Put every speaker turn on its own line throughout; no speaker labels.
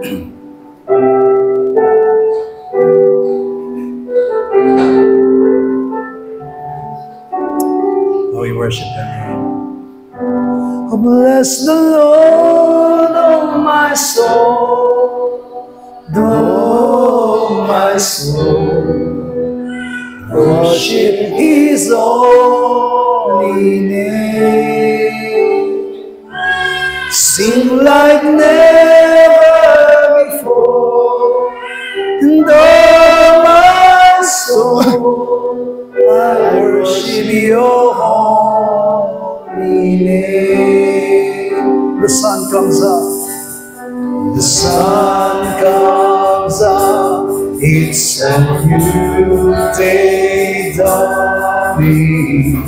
Oh, we worship Him.
Oh, bless the Lord, oh my soul, oh my soul, worship His holy name. Sing like never before, and oh my soul, I worship Your holy name. The sun comes up, the sun comes up, it's a new day dawning.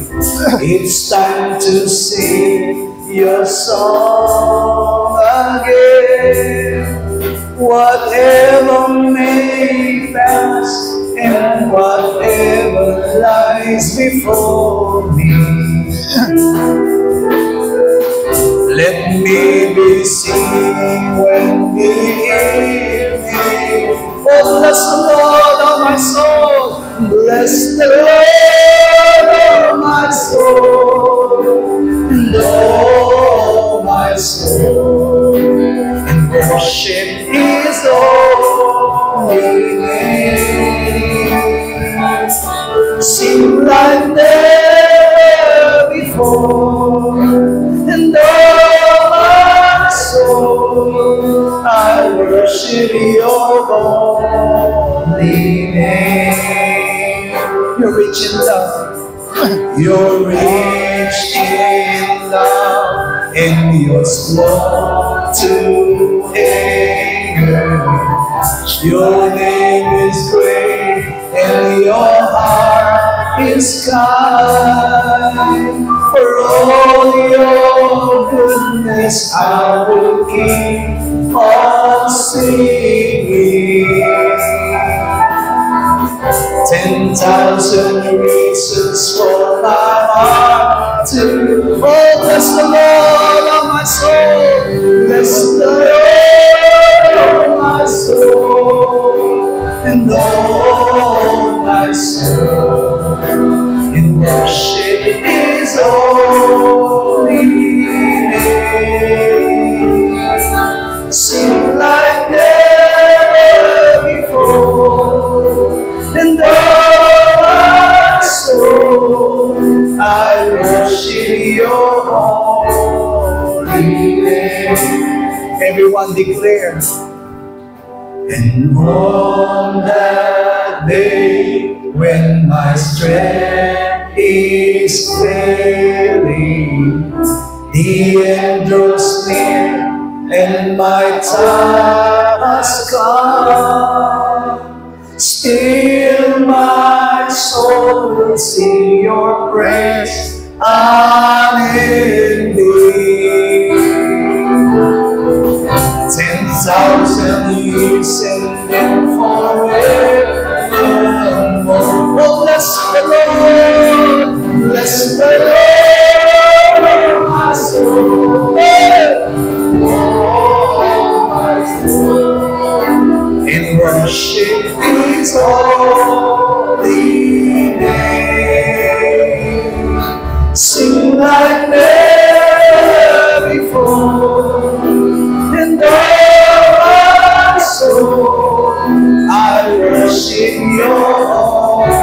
It's time to sing Your song again. Whatever may pass and whatever lies before me, let me be seen when the evening. Oh, bless the Lord, oh my soul. Bless the Lord, oh my soul. And oh my soul. And worship His holy name. Sing like never before. And oh my soul, I worship Your holy name. You're rich in love. You're rich in love, and You're slow to anger. Your name is great, and Your heart is kind. For all Your goodness, I will keep on singing. 10,000 reasons for my heart to. Oh, bless the Lord, oh my soul. Bless the Lord, oh my soul. And oh my soul, in worship His holy name. Sing like never before. And oh my soul, I worship Your holy name. Everyone declare. And on that day when my strength is failing, the end draws near and my time has come, still my soul will sing Your praise unending. 10,000 years and then forevermore. Oh, bless the Lord, bless the Lord, my soul, oh, my soul, in worship His holy name. Sing like never before. And oh my soul, I worship Your holy.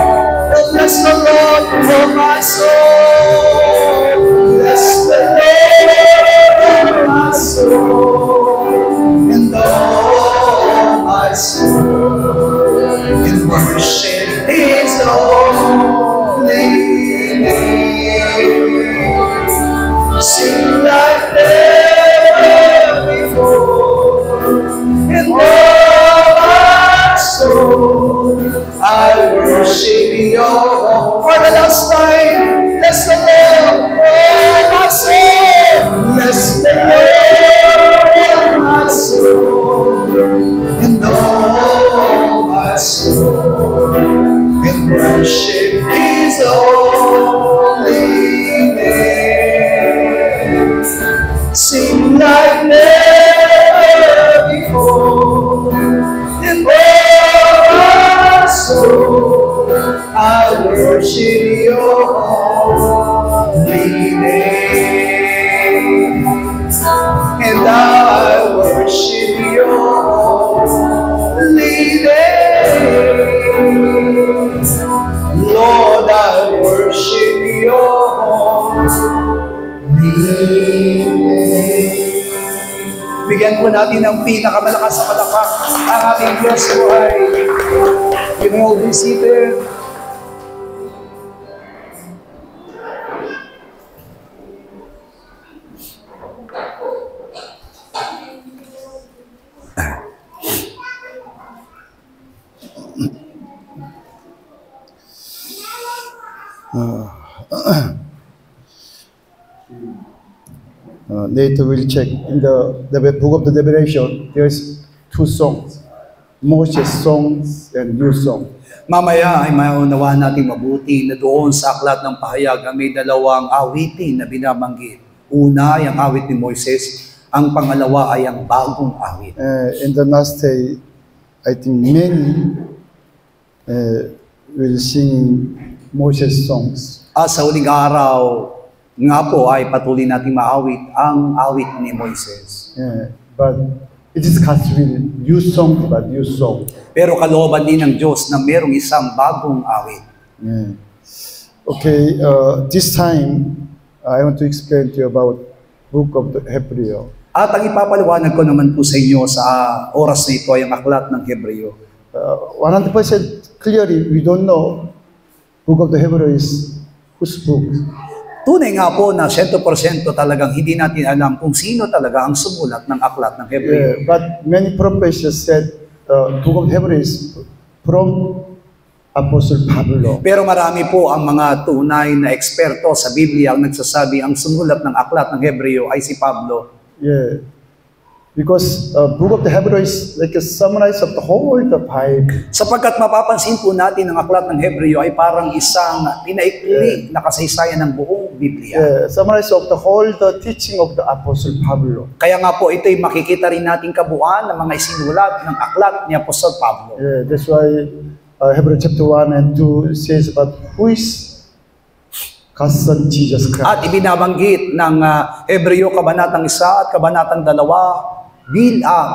Oh, bless the Lord, oh my soul. Bless the Lord, oh my soul. And oh my soul, in worship
po natin ang pinakamalakas sa palakpak. Ang ating Diyos po ay you may all be seated.
Later we'll check in the book of the Revelation. There's two songs, Moses songs and new song.
Mamaya ay maunawaan natin mabuti na doon sa aklat ng pahayag may dalawang awitin na binabanggit. Una ay ang awit ni Moises, ang pangalawa ay ang bagong awit.
In the last day, I think many will sing Moses songs.
Sa huling araw, nga po ay patuloy nating maawit ang awit ni Moises.
But it is God's will, new song, but new song.
Pero kalooban din ng Diyos na merong isang bagong awit.
Okay, this time, I want to explain to you about book of the Hebrew.
At ang ipapaliwanag ko naman po sa inyo sa oras na ito ay ang aklat ng Hebreo.
100% clearly, we don't know book of the Hebrew is whose book.
Tunay nga po na 100% talagang hindi natin alam kung sino talaga ang sumulat ng aklat ng Hebreo.
But many prophets said book of Hebrew is from Apostle Pablo.
Pero marami po ang mga tunay na eksperto sa Biblia ang nagsasabi ang sumulat ng aklat ng Hebreo ay si Pablo.
Yeah, because book of the Hebrew is like a summarize of the whole the Bible.
Sapagkat mapapansin po natin ang aklat ng Hebreo ay parang isang pinaikli na kasaysayan ng buong Biblia.
Yeah, summarize of the whole the teaching of the Apostle Pablo.
Kaya nga po ito'y makikita rin nating kabuuan ng mga isinulat ng aklat ni Apostol Pablo.
Yeah, that's why Hebrew chapter 1 and 2 says about who is God's Son Jesus Christ.
At ibinabanggit ng Hebreo kabanatang 1 at kabanatang 2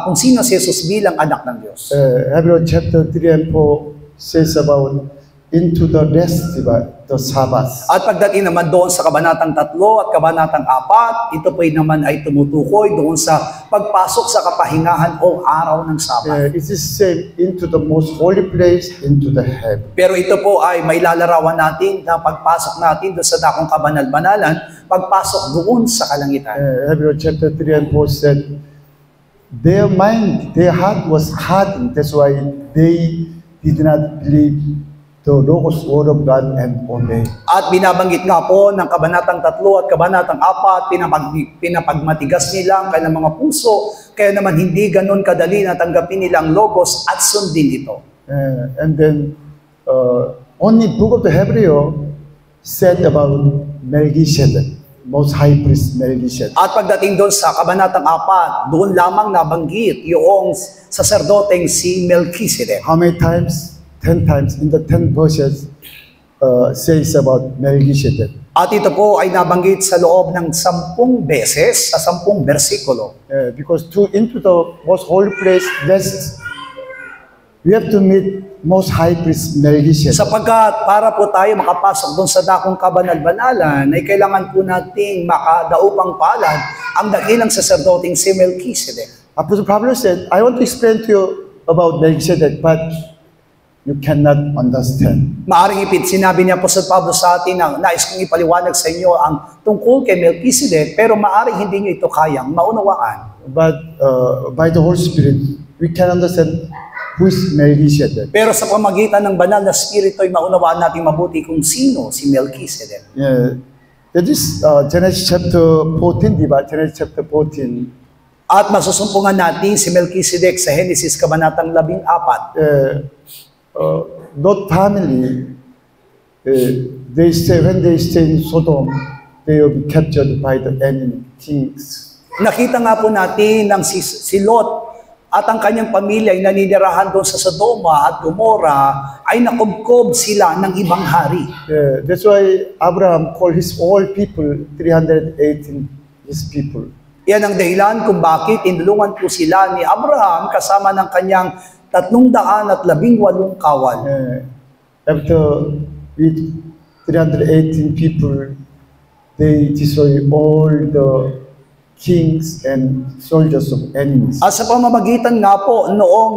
kung sino si Jesus bilang anak ng Diyos.
Hebrew chapter 3 and 4 says about into the rest, diba? The Sabbath.
At pagdating naman doon sa kabanatang 3 at kabanatang 4, ito po naman ay tumutukoy doon sa pagpasok sa kapahingahan o araw ng Sabat.
It is said into the most holy place, into the heaven.
Pero ito po ay may lalarawan natin na pagpasok natin doon sa dakong kabanal-banalan, pagpasok doon sa kalangitan.
Hebrew chapter 3 and 4 said, their mind, their heart was hardened. That's why they did not believe the Logos word of God and obey.
At binabanggit nga po ng kabanatang 3 at kabanatang 4, pinapagmatigas nila ang kanilang mga puso, kaya naman hindi ganun kadali na tanggapin nilang Logos at sundin ito.
And then, only book of the Hebrew said about Melchizedek, most high priest Melchizedek.
At pagdating doon sa kabanatang 4, doon lamang nabanggit yung saserdoteng si Melchizedek.
How many times? 10 times in the 10 verses says about Melchizedek.
At ito po ay nabanggit sa loob ng 10 beses sa 10 bersikulo.
Because to into the most holy place, we have to meet most high priest Melchizedek.
Sapagkat para po tayo makapasok doon sa dakong kabanal-banalan, ay kailangan po nating makadaupang palad ang dakilang saserdoteng si Melchizedek.
Apostle Pablo said, I want to explain to you about Melchizedek, but you cannot understand.
Maaring sinabi niya po sa Pablo sa atin na nais kong ipaliwanag sa inyo ang tungkol kay Melchizedek, pero maaring hindi niyo ito kayang maunawaan.
But by the Holy Spirit, we can understand who is Melchizedek.
Pero sa pamagitan ng banal na Espiritu ay maunawaan natin mabuti kung sino si Melchizedek.
Yeah. That is Genesis chapter 14, diba? Genesis chapter 14.
At masusumpungan natin si Melchizedek sa Genesis kabanatang 14.
Lot family, when they stay in Sodom, they will be captured by the enemy kings.
Nakita nga po natin ng si Lot at ang kanyang pamilya ay naninirahan doon sa Sodoma at Gomora ay nakubkob sila ng ibang hari.
That's why Abraham called his all people, 318 his people.
Yan ang dahilan kung bakit tinulungan po sila ni Abraham kasama ng kanyang 318 kawal.
After with 318 people, they destroy all the kings and soldiers of enemies.
At sa pamamagitan nga po noong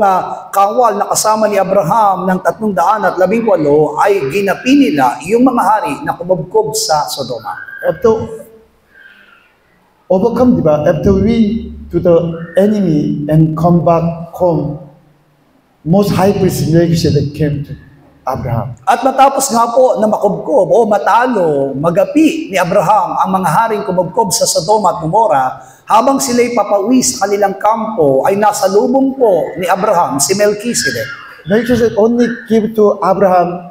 kawal na kasama ni Abraham ng 318 ay ginapi nila yung mga hari na kumubkob sa Sodoma.
After overcome, diba? After we to the enemy and come back home, most high priest Melchizedek came to Abraham.
At matapos nga po na makubkob o matalo, magapi ni Abraham ang mga haring kumubkob sa Sodoma at Gomora, habang sila'y papauwi sa kanilang kampo, ay nasa lubong po ni Abraham si Melchizedek.
Melchizedek only give to Abraham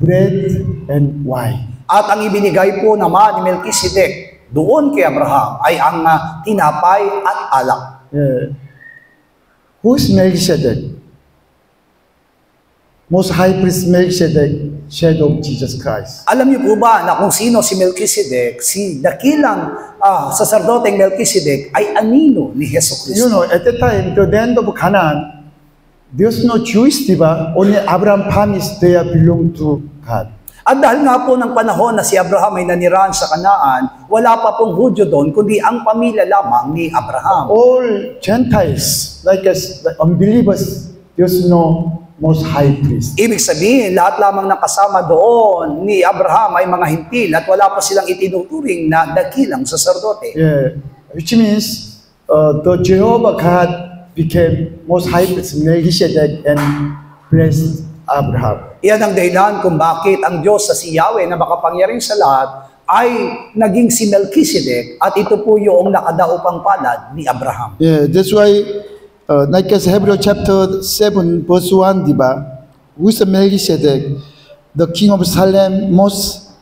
bread and wine.
At ang ibinigay po naman ni Melchizedek doon kay Abraham ay ang tinapay at alak.
Yeah. Who is Melchizedek? Most high priest Melchizedek, shadow of Jesus Christ.
Alam niyo po ba na kung sino si Melchizedek? Si dakilang saserdoteng Melchizedek ay anino ni Hesus
You
Kristo.
know, at the time, the land of Canaan, there's no Jewish, diba? Only Abraham promised they belong to God.
At dahil nga po ng panahon na si Abraham ay nanirahan sa Kanaan, wala pa pong Hudyo doon, kundi ang pamilya lamang ni Abraham.
All Gentiles, like us, like unbelievers, there's no most high priest.
Ibig sabihin, lahat lamang ng kasama doon ni Abraham ay mga hintil at wala pa silang itinuturing na dakilang saserdote.
Yeah, which means the Jehovah God became most high priest Melchizedek and blessed Abraham.
Iyan ang dahilan kung bakit ang Diyos sa si Yahweh na makapangyarihan sa lahat ay naging si Melchizedek at ito po yung nakadaupang palad ni Abraham.
Yeah, that's why, like as Hebrew chapter 7, verse 1, diba? Who is Melchizedek, the king of Salem, most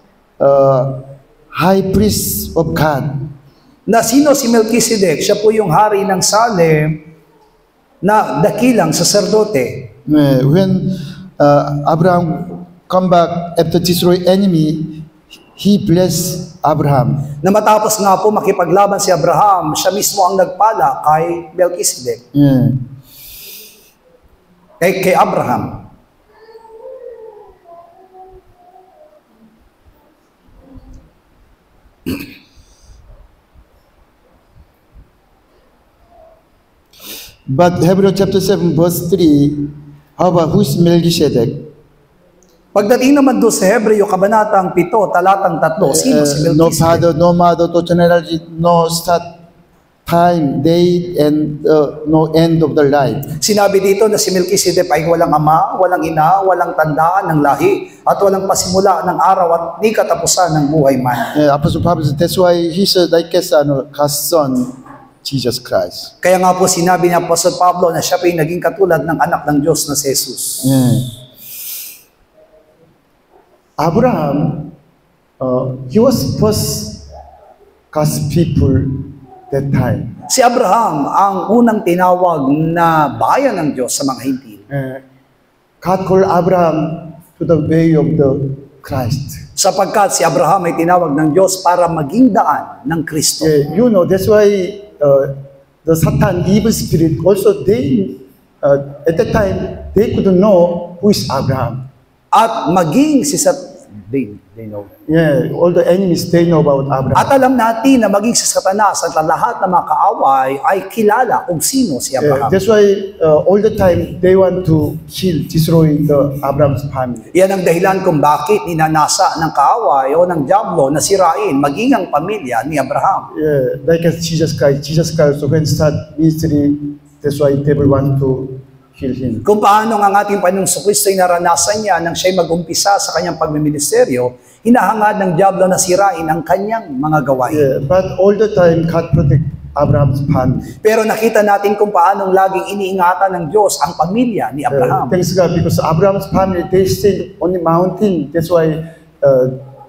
high priest of God.
Na sino si Melchizedek? Siya po yung hari ng Salem na dakilang saserdote.
Yeah, when Abraham come back after destroy enemy, he blessed Abraham.
Na matapos nga po makipaglaban si Abraham, siya mismo ang nagpala kay Melchizedek,
Yeah.
kay Abraham.
But Hebrew chapter 7 verse 3, how about who is Melchizedek?
Pagdating naman doon sa Hebreo, kabanatang 7, talatang 3, sino si
No
Melchizedek?
father, no mother, no genealogy, no start time, date, and no end of their life.
Sinabi dito na si Melchizedek ay walang ama, walang ina, walang tandaan ng lahi, at walang pasimula ng araw at ni katapusan ng buhay man.
Apostle Paul said, that's why he's like a God's son, Jesus Christ.
Kaya nga po sinabi ni Apostol Pablo na siya pa yung naging katulad ng anak ng Diyos na si Jesus.
Yeah. Abraham, he was first God's people that time.
Si Abraham ang unang tinawag na bayan ng Diyos sa mga hintil.
God called Abraham to the way of the Christ.
Sapagkat si Abraham ay tinawag ng Diyos para maging daan ng Kristo.
You know, that's why the Satan, evil spirit, also they, at that time, they couldn't know who is Abraham.
At maging si they know.
Yeah, all the enemies, they know about Abraham.
At alam natin na maging si Satanas at lahat ng mga kaaway ay kilala kung sino si Abraham.
That's why all the time they want to kill, destroy the Abraham's family.
Yan ang dahilan kung bakit ninanasa ng kaaway o ng diablo na sirain maging ang pamilya ni Abraham.
Yeah, like as Jesus Christ. Jesus Christ, so when start ministry, that's why devil want to kill him.
Kung paano ang ating Panginoong Kristo ay naranasan niya nang siya'y mag-umpisa sa kanyang pagmiministeryo, hinahangad ng diablo na sirain ang kanyang mga gawain.
Yeah, but all the time God protect Abraham's family.
Pero nakita natin kung paanong laging iniingatan ng Diyos ang pamilya ni Abraham.
Thanks God, because Abraham's family, they stayed on the mountain. That's why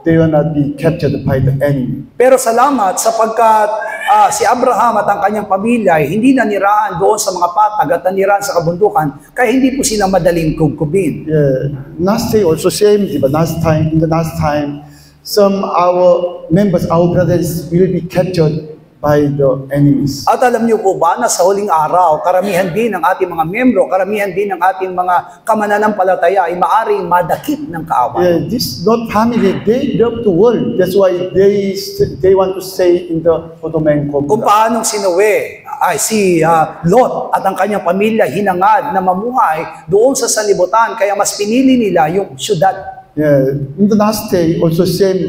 they will not be captured by the enemy.
Pero salamat sapagkat si Abraham at ang kanyang pamilya ay hindi nanirahan doon sa mga patag at nanirahan sa kabundukan, kaya hindi po sila madaling kubkubin.
Yeah, last day also same, but in the last time, some our members, our brothers will be captured by the enemies.
At alam niyo po ba na sa huling araw, karamihan din ng ating mga membro, karamihan din ng ating mga kamananampalataya ay maaring madakip ng kaaway.
Yeah, this Lot family, they love the world. That's why they want to stay in the Sodom and
Kung
Gomorrah.
paanong si Noe, ay si Lot at ang kanyang pamilya hinangad na mamuhay doon sa sanlibutan, kaya mas pinili nila yung syudad.
Yeah, in the last day, also same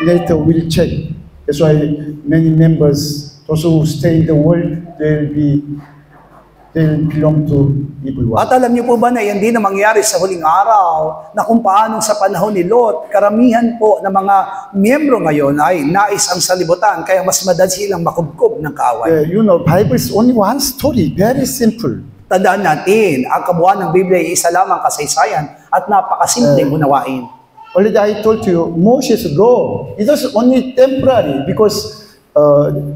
later will check. That's why many members, those who stay in the world, they'll belong to evil one.
At alam niyo po ba na yan din na mangyari sa huling araw, na kung paanong sa panahon ni Lot, karamihan po ng mga miyembro ngayon ay nais ang salibutan, kaya mas madali silang makubkob ng kaaway.
Yeah, you know, Bible is only one story, very simple.
Tandaan natin, ang kabuuan ng Biblia ay isa lamang kasaysayan at napakasimpleng unawain.
Already I told you, Moses' law, it was only temporary because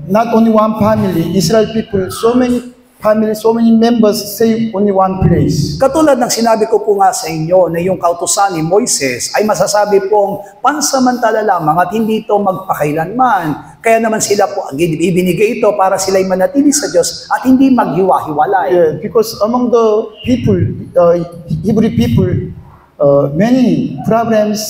not only one family, Israel people, so many families, so many members stay only one place.
Katulad ng sinabi ko po nga sa inyo na yung kautusan ni Moises ay masasabi pong pansamantala lamang at hindi ito magpakailanman. Kaya naman sila po, ibinigay ito para sila'y manatili sa Diyos at hindi maghiwa-hiwalay.
Yeah, because among the people, Hebrew people, many problems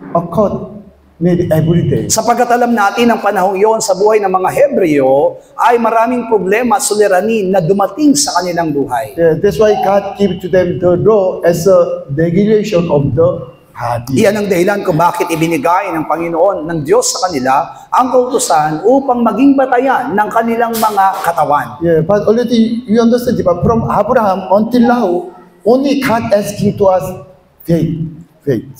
occur maybe every day.
Sapagkat alam natin ang panahon yon sa buhay ng mga Hebreo ay maraming problema at suliranin na dumating sa kanilang buhay.
Yeah, that's why God gave to them the law as a regulation of the body.
Iyan ang dahilan kung bakit ibinigay ng Panginoon ng Diyos sa kanila ang kautusan upang maging batayan ng kanilang mga katawan.
Yeah, but already you understand, but from Abraham until now, only God asking to us faith.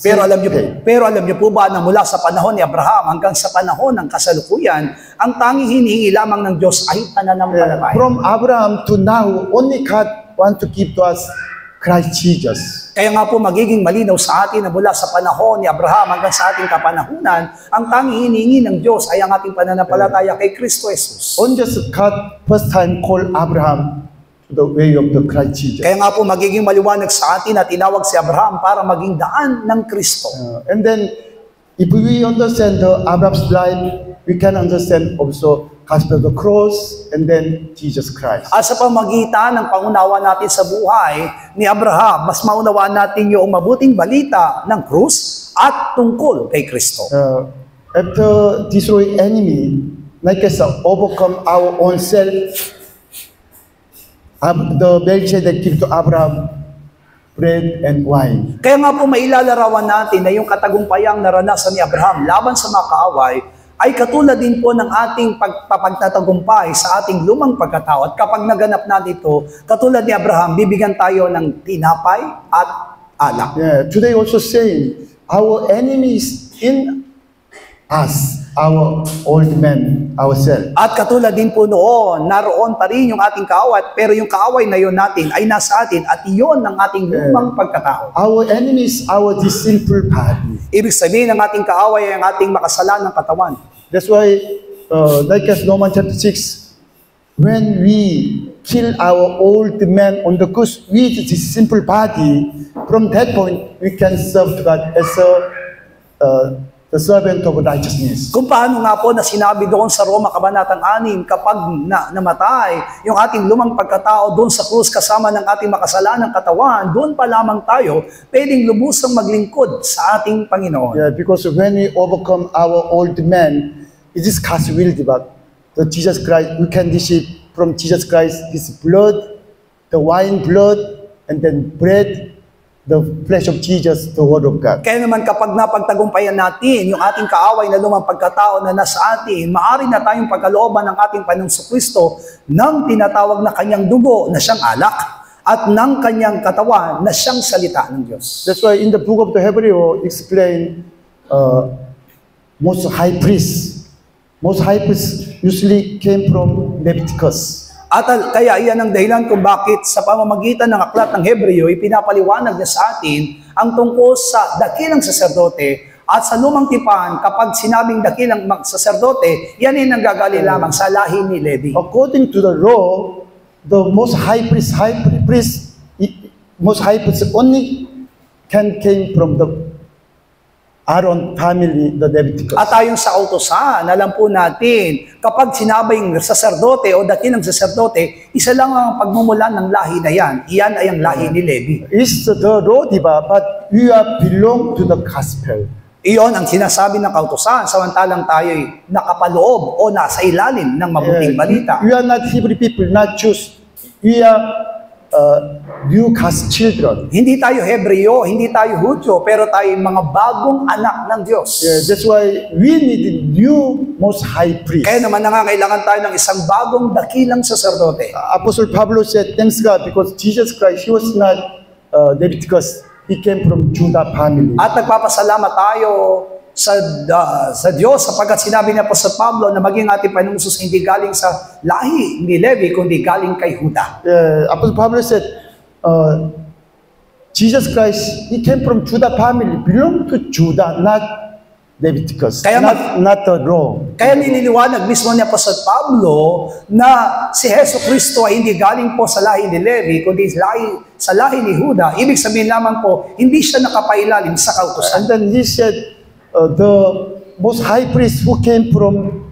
Pero alam niyo po ba na mula sa panahon ni Abraham hanggang sa panahon ng kasalukuyan, ang tanging hinihingi lamang ng Diyos ay pananampalataya.
From Abraham to now, only God want to give to us Christ Jesus.
Kaya nga po magiging malinaw sa atin na mula sa panahon ni Abraham hanggang sa ating kapanahunan, ang tanging hinihingi ng Diyos ay ang ating pananampalataya kay Kristo Jesus.
On just God first time called Abraham to the way of the Christ Jesus.
Kaya nga po magiging maliwanag sa atin na tinawag si Abraham para maging daan ng Kristo.
And then, if we understand the Abraham's life, we can understand also gospel of the cross and then Jesus Christ.
At sa pamagitan ng pangunawa natin sa buhay ni Abraham, mas maunawaan natin yung mabuting balita ng krus at tungkol kay Kristo.
After destroy enemy, like us overcome our own self, the Melchizedek give to Abraham bread and wine.
Kaya nga po mailalarawan natin na yung katagumpayang naranasan ni Abraham laban sa mga kaaway ay katulad din po ng ating pagtatagumpay sa ating lumang pagkatao. At kapag naganap na dito, katulad ni Abraham, bibigyan tayo ng tinapay at alak.
Yeah, today also saying, our enemies in us, our old men, ourselves.
At katulad din po noon, naroon pa rin yung ating kaaway, pero yung kaaway na yun natin ay nasa atin at iyon ang ating lumang pagkatao.
Our enemies, our sinful body.
Ibig sabihin ng ating kaaway ay ang ating makasalanang katawan.
That's why, like as Romans chapter 6, when we kill our old man on the cross with this simple body, from that point, we can serve God as the servant of righteousness.
Kung paano nga po na sinabi doon sa Roma Kabanatang 6, kapag namatay yung ating lumang pagkatao doon sa krus kasama ng ating makasalanang katawan, doon pa lamang tayo pwedeng lubusang maglingkod sa ating Panginoon.
Yeah, because when we overcome our old man, it is God's will, but the Jesus Christ, we can receive from Jesus Christ His blood, the wine blood, and then bread, the flesh of Jesus, the Word of God.
Kaya naman kapag napagtagumpayan natin yung ating kaaway na lumang pagkatao na nasa atin, maaari na tayong pagkalooban ng ating Panginoong Kristo ng tinatawag na kanyang dugo na siyang alak at ng kanyang katawan na siyang salita ng Diyos.
That's why in the book of the Hebrew explain most high priest usually came from Leviticus.
At kaya iyan ang dahilan kung bakit sa pamamagitan ng aklat ng Hebreo, ipinapaliwanag niya sa atin ang tungkol sa dakilang saserdote at sa lumang tipan, kapag sinabing dakilang saserdote, yan ay nanggagaling lamang sa lahi ni Levi.
According to the law, the most high priest only came from the Aaron family, the Leviticus.
At ayon sa kautusan, alam po natin, kapag sinabing saserdote o dakilang saserdote, isa lang ang pagmumulan ng lahi na yan. Iyan ay ang lahi ni Levi.
It's the law, diba? But you are belong to the gospel.
Iyon ang sinasabi ng kautusan, samantalang tayo'y nakapaloob o nasa ilalim ng mabuting balita.
You are not Hebrew people, not Jews. We are new God's children.
Hindi tayo Hebreo, hindi tayo Hudyo, pero tayo mga bagong anak ng Diyos.
Yeah, that's why we need a new most high priest.
Kaya naman nangangailangan tayo ng isang bagong dakilang saserdote.
Apostle Pablo said, thanks God, because Jesus Christ, he was not Leviticus. He came from Judah family.
At nagpapasalamat tayo sa Diyos sapagkat sinabi niya po sa Pablo na maging ating Panginoong Hesus hindi galing sa lahi ni Levi, kundi galing kay Juda.
Apostle Pablo said, Jesus Christ, he came from Judah family, belong to Judah, not Leviticus,
Kaya
not the law.
Kaya nililiwanag mismo niya po sa Pablo na si Hesus Kristo ay hindi galing po sa lahi ni Levi, kundi sa lahi ni Juda. Ibig sabihin lamang po, hindi siya nakapailalim sa kautusan.
And then he said, the most high priest who came from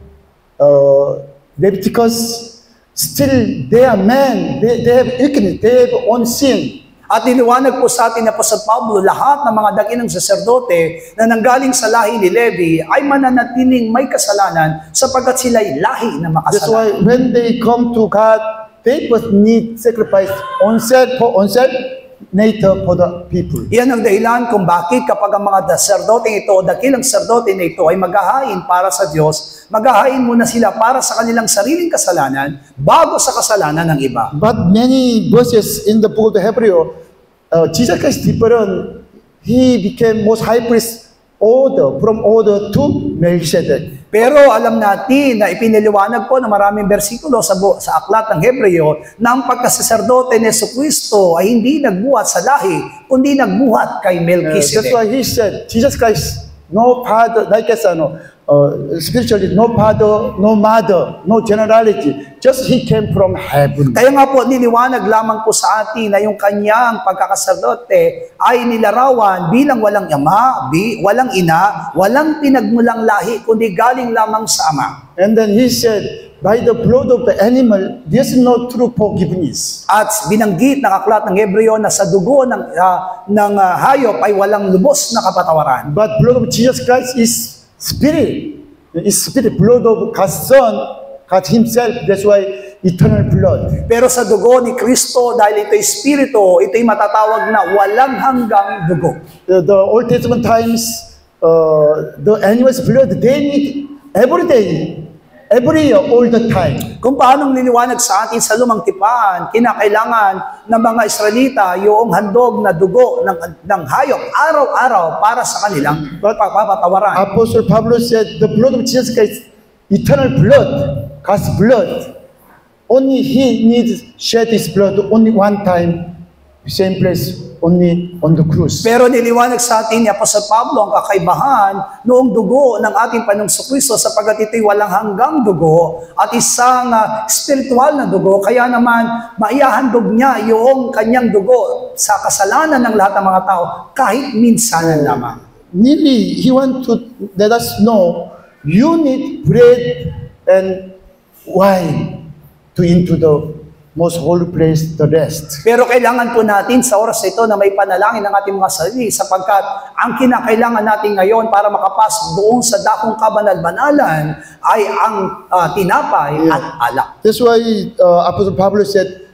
Leviticus, still they are men, they have weakness, they have own sin.
At niliwanag po sa atin na po sa Pablo, lahat ng mga dakilang saserdote na nanggaling sa lahi ni Levi ay mananatiling may kasalanan sapagkat sila ay lahi na
That's
makasalanan.
why when they come to God, they must need sacrifice oneself for oneself, later for the people.
Iyan ang dahilan kung bakit kapag ang mga saserdote ito o dakilang saserdote na ito ay maghahain para sa Diyos, maghahain muna sila para sa kanilang sariling kasalanan bago sa kasalanan ng iba.
But many verses in the book of Hebrew, Jesus Christ different. He became most high priest from order to Melchizedek.
Pero alam natin na ipiniliwanag po ng maraming bersikulo sa aklat ng Hebreo na ang pagkasaserdote ni Jesucristo ay hindi nagbuhat sa lahi, kundi nagbuhat kay
That's
Melchizedek.
why he said, Jesus Christ, no father, like I said, spiritually, no father, no mother, no generality. Just he came from heaven.
Kaya nga po, niliwanag lamang po sa atin na yung kanyang pagkakasaserdote ay nilarawan bilang walang ama, walang ina, walang pinagmulang lahi, kundi galing lamang sa ama.
And then he said, by the blood of the animal, there's no true forgiveness.
At binanggit ng aklat ng Hebreo na sa dugo ng hayop ay walang lubos na kapatawaran.
But blood of Jesus Christ is spirit. It's spirit, blood of God's Son, God Himself. That's why eternal blood.
Pero sa dugo ni Kristo, dahil ito'y spirito, ito'y matatawag na walang hanggang dugo.
The Old Testament times, the animal's blood, they need every day, every year, all the time.
Kung paanong niliwanag sa atin sa lumang tipan, kinakailangan ng mga Israelita yung handog na dugo ng hayop araw-araw para sa kanilang pagpapatawaran.
Apostle Pablo said, the blood of Jesus Christ, eternal blood, God's blood. Only He needs shed His blood only one time, same place, only on the cross.
Pero niliwanag sa atin ni Apostol Pablo ang kakaibahan noong dugo ng ating Panginoong Jesucristo sapagkat ito'y walang hanggang dugo at isang spiritual na dugo, kaya naman maihahandog niya yung kanyang dugo sa kasalanan ng lahat ng mga tao kahit minsanan lamang.
Nearly, He wants to let us know, you need bread and wine to into the most holy place, the rest.
Pero kailangan po natin sa oras ito na may panalangin ng ating mga sarili sapagkat ang kinakailangan natin ngayon para makapasok doon sa dakong kabanal-banalan ay ang tinapay at alak.
That's why Apostle Pablo said,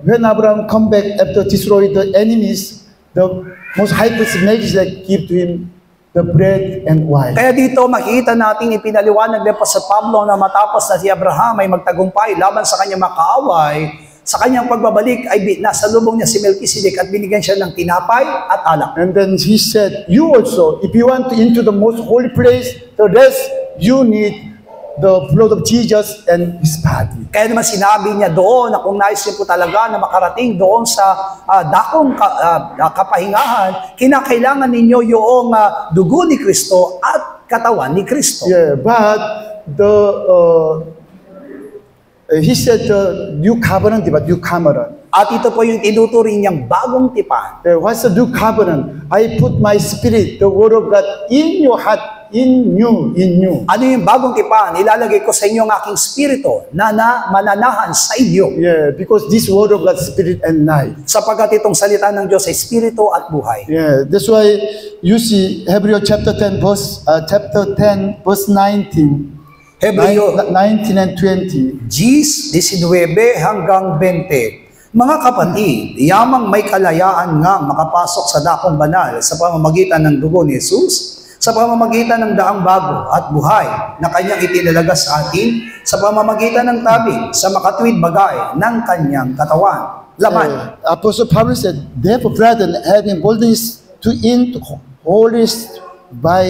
when Abraham come back after destroy the enemies, the most high priest Melchizedek give to him the bread and wine.
Kaya dito makikita natin ipinaliwanag din po sa Pablo na matapos na si Abraham ay magtagumpay laban sa kanyang makaaway, sa kanyang pagbabalik ay nasa lubong niya si Melchizedek at binigyan siya ng tinapay at alak.
And then he said, you also, if you want to into the most holy place, the rest, you need the blood of Jesus and His body.
Kaya naman sinabi niya doon na kung nais niyo po talaga na makarating doon sa dakong kapahingahan, kinakailangan ninyo yung dugo ni Kristo at katawan ni Kristo.
Yeah, but he said the new covenant, but new covenant.
At ito po yung tinuturing niyang bagong tipan.
What's the new covenant? I put my spirit, the word of God, in your heart, in you, in you.
Ano yung bagong tipan? Ilalagay ko sa inyo ang aking spirito na mananahan sa inyo.
Yeah, because this word of God, spirit and life.
Sapagkat itong salita ng Diyos ay spirito at buhay.
Yeah, that's why you see Hebrew chapter 10, verse 19.
Hebreo
19 and 20.
19 hanggang 20. Mga kapatid, yamang may kalayaan nga makapasok sa dakong banal sa pamamagitan ng dugo ni Jesus, sa pamamagitan ng daang bago at buhay na kanyang itinalaga sa atin, sa pamamagitan ng tabing sa makatuwid bagay ng kanyang katawan. Laman.
Apostle Paul said, therefore, brethren, having boldness to into holiest by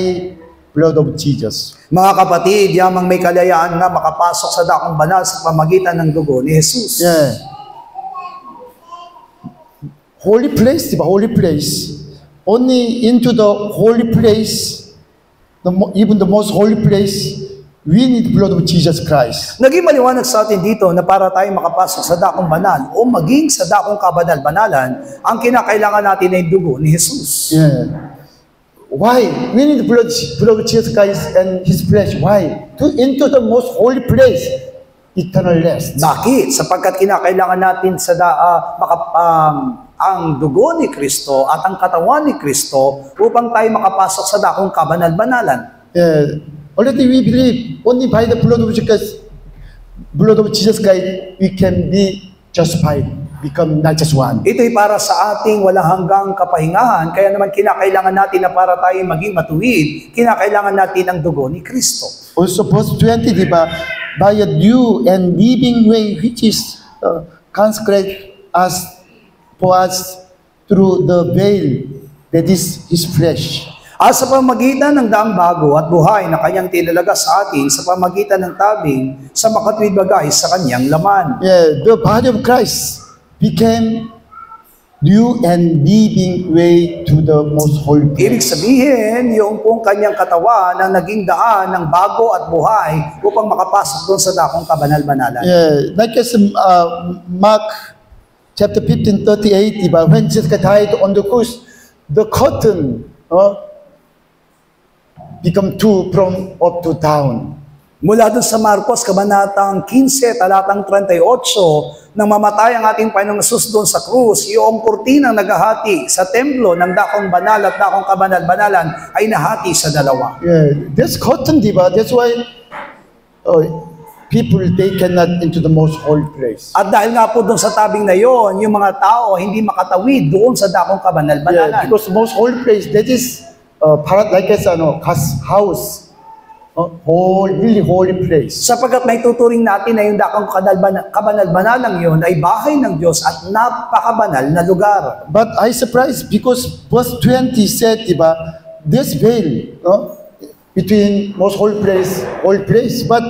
blood of Jesus.
Mga kapatid, yamang may kalayaan nga makapasok sa dakong banal sa pamamagitan ng dugo ni Jesus.
Yeah. Holy place, diba? Holy place. Only into the holy place, even the most holy place, we need blood of Jesus Christ.
Naging maliwanag sa atin dito na para tayo makapasok sa dakong banal o maging sa dakong kabanal-banalan, ang kinakailangan natin ay dugo ni Jesus.
Yeah. Why? We need blood of Jesus Christ and His flesh. Why? To into the most holy place, eternal rest.
Bakit? Sapagkat kinakailangan natin sa ang dugo ni Kristo at ang katawan ni Kristo upang tayo makapasok sa dakong kabanal-banalan.
Already we believe only by the blood of Jesus Christ we can be justified, become righteous one.
Ito'y para sa ating walang hanggang kapahingahan, kaya naman kinakailangan natin na para tayo maging matuwid, kinakailangan natin ang dugo ni Kristo.
Also verse 20, diba? By a new and living way which is consecrate us for us through the veil that is His flesh.
At sa pamagitan ng daang bago at buhay na kanyang tinalaga sa atin, sa pamagitan ng tabing, sa makatuwid bagay sa kanyang laman.
Yeah, the body of Christ became new and living way to the most holy
Ibig
place.
sabihin, yung pong kanyang katawan ang naging daan ng bago at buhay upang makapasok doon sa dakong kabanal-banalan.
Yeah, like as Mark chapter 15:38, diba? When Jesus died on the cross, the curtain become two from up to down.
Mula doon sa Marcos, kabanatang 15, talatang 38, nang mamatay ang ating Panginoong Jesus doon sa krus, yung kurtinang naghahati sa templo ng dakong banal at dakong kabanal-banalan ay nahati sa dalawa.
Yeah, this curtain, diba? That's why people, they cannot into the most holy place.
At dahil nga po doon sa tabing na yon, yung mga tao hindi makatawid doon sa dakong
Yeah,
kabanal-banalan.
because the most holy place, that is like as house, really holy place.
Sapagkat may tuturing natin na yung dakong kabanal-banalang yon ay bahay ng Diyos at napakabanal na lugar.
But I surprised because verse 20 said, diba, this veil between most holy place, but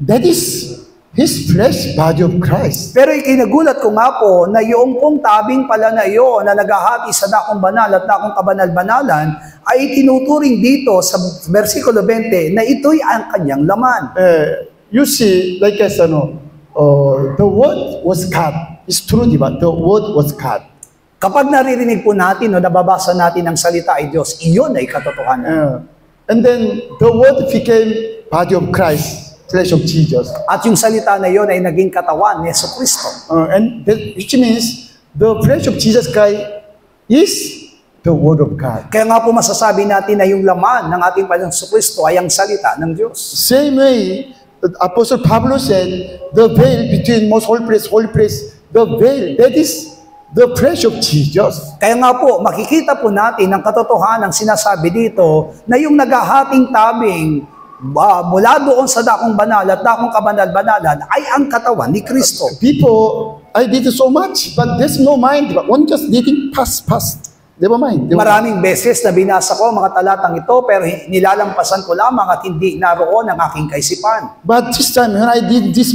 that is His flesh, body of Christ.
Pero ikinagulat ko nga po na yung pong tabing pala na iyon na naghahati sa dakong banal at dakong kabanal-banalan ay tinuturing dito sa versikulo 20 na ito'y ang kanyang laman.
You see, like as the word was cut. It's true, diba? The word was cut.
Kapag naririnig po natin o nababasa natin ang salita ay Diyos, iyon ay katotohanan.
And then the word became body of Christ, flesh of Jesus.
At yung salita na iyon ay naging katawan ni Jesucristo.
Which means the flesh of Jesus Christ is the word of God.
Kaya nga po masasabi natin na yung laman ng ating Panginoong Jesucristo ay ang salita ng Diyos.
Same way, Apostle Pablo said, the veil between most holy place, the veil, that is the flesh of Jesus.
Kaya nga po, makikita po natin ang katotohanan ng sinasabi dito na yung naghahating tabing mula doon sa dakong banal at dakong kabanal-banalan ay ang katawan ni Kristo.
People, I did so much, but there's no mind. But one just didn't pass. Never mind.
Maraming beses na binasa ko mga talatang ito pero nilalampasan ko lamang at hindi naroon ang aking kaisipan.
But this time when I did this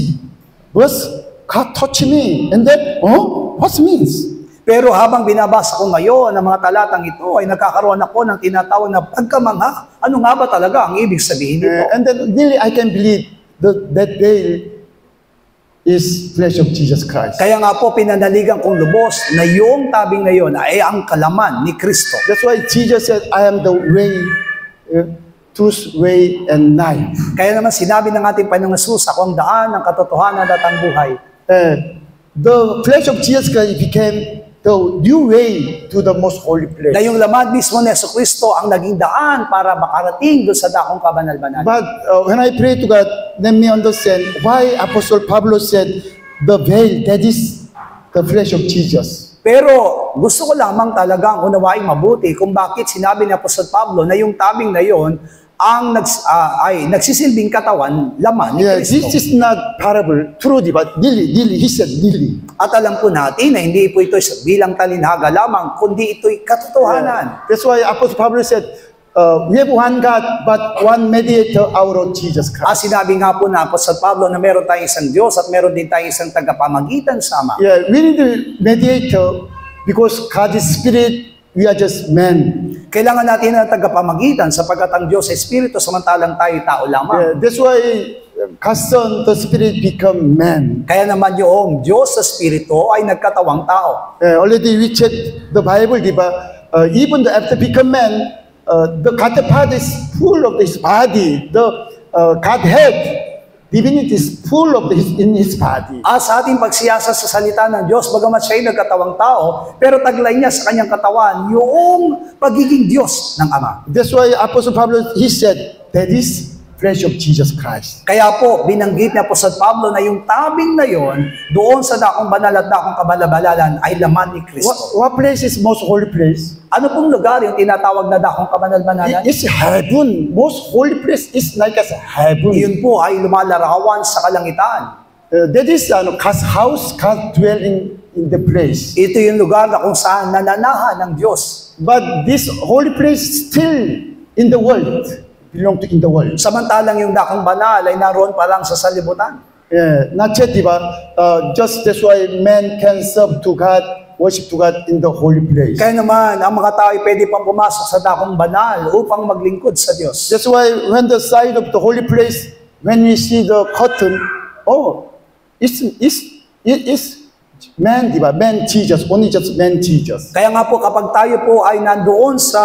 verse, God touched me. And then, what means?
Pero habang binabasa ko ngayon ang mga talatang ito ay nagkakaroon ako ng tinatawag na pagkamangha. Ano nga ba talaga ang ibig sabihin nito?
And then really I can believe that veil is flesh of Jesus Christ.
Kaya nga po pinanaligan kong lubos na yung tabing na yon ay ang kalaman ni Kristo.
That's why Jesus said, I am the way, truth, way, and life.
Kaya naman sinabi ng ating Panginoong Hesus, ako ang daan, ang katotohanan at ang buhay.
The flesh of Jesus Christ became the new way to the most holy place.
Na yung laman mismo ni Jesucristo ang naging daan para makarating doon sa dakong kabanal-banal.
But when I pray to God, let me understand why Apostle Pablo said the veil, that is the flesh of Jesus.
Pero gusto ko lamang talagang unawaing mabuti kung bakit sinabi ni Apostol Pablo na yung tabing na yon ang nagsisilbing katawan, laman ni
Yeah,
Kristo.
this is not parable, truly, but really, he said, really.
At alam po natin na hindi po ito bilang talinhaga lamang, kundi ito'y katotohanan.
That's why Apostle Pablo said, we have one God, but one mediator, our Lord Jesus Christ.
Sinabi nga po na Apostol Pablo na meron tayong isang Diyos at meron din tayong isang tagapamagitan sama.
Yeah, we need a mediator because God is spirit, we are just men.
Kailangan natin ng tagapamagitan sapagkat ang Diyos ay Espiritu samantalang tayo tao lamang.
Yeah, that's why God's Son, the Spirit, become man.
Kaya naman yung Diyos sa Espiritu ay nagkatawang tao.
Already we checked the Bible, diba? Even after become man, the God the Father is full of His body. The Godhead, divinity is full of in His body.
Sa ating pagsiyasa sa salita ng Diyos, bagamat siya ay nagkatawang tao, pero taglay niya sa kanyang katawan yung pagiging Diyos ng Ama.
That's why Apostle Pablo, he said, that is flesh of Jesus Christ.
Kaya po, binanggit ni Apostol Pablo na yung tabing na yon, doon sa dakong banal at dakong kabalabalalan ay laman ni Kristo.
What place is most holy place?
Ano pong lugar yung tinatawag na dakong kabanal-banalan?
It's heaven. Most holy place is like as heaven.
Iyon po ay lumalarawan sa kalangitan.
That is God's house, God dwelling in the place.
Ito yung lugar na kung saan nananahan ng Diyos.
But this holy place still in the world, belong to in the world.
Samantalang yung dakong banal ay naroon pa lang sa salibutan.
Not yet, diba? Just that's why man can serve to God, worship to God in the holy place.
Kaya naman, ang mga tao ay pwede pang pumasok sa dakong banal upang maglingkod sa Diyos.
That's why when the side of the holy place, when we see the curtain, it's man, diba? Man Jesus, only just man Jesus.
Kaya nga po kapag tayo po ay nandoon sa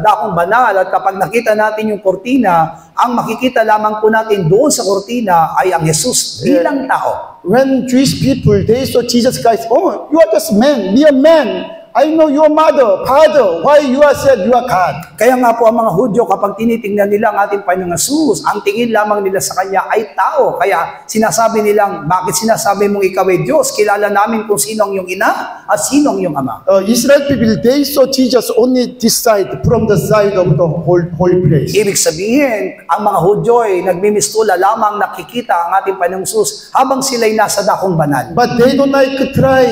dakong banal at kapag nakita natin yung kortina, ang makikita lamang po natin doon sa kortina ay ang Jesus bilang tao.
When Jewish people, they saw Jesus Christ, you are just man, mere man. I know your mother, father, why you are said you are God.
Kaya nga po ang mga Hudyo kapag tinitingnan nila ang ating Panginoong Hesus, ang tingin lamang nila sa Kanya ay tao. Kaya sinasabi nilang, bakit sinasabi mong ikaw ay Diyos? Kilala namin kung sino ang iyong ina at sino ang iyong ama.
Israel people, they saw Jesus only this side, from the side of the holy place.
Ibig sabihin, ang mga Hudyo ay nagmimistula lamang nakikita ang ating Panginoong Hesus habang sila'y nasa dakong banal.
But they don't like to try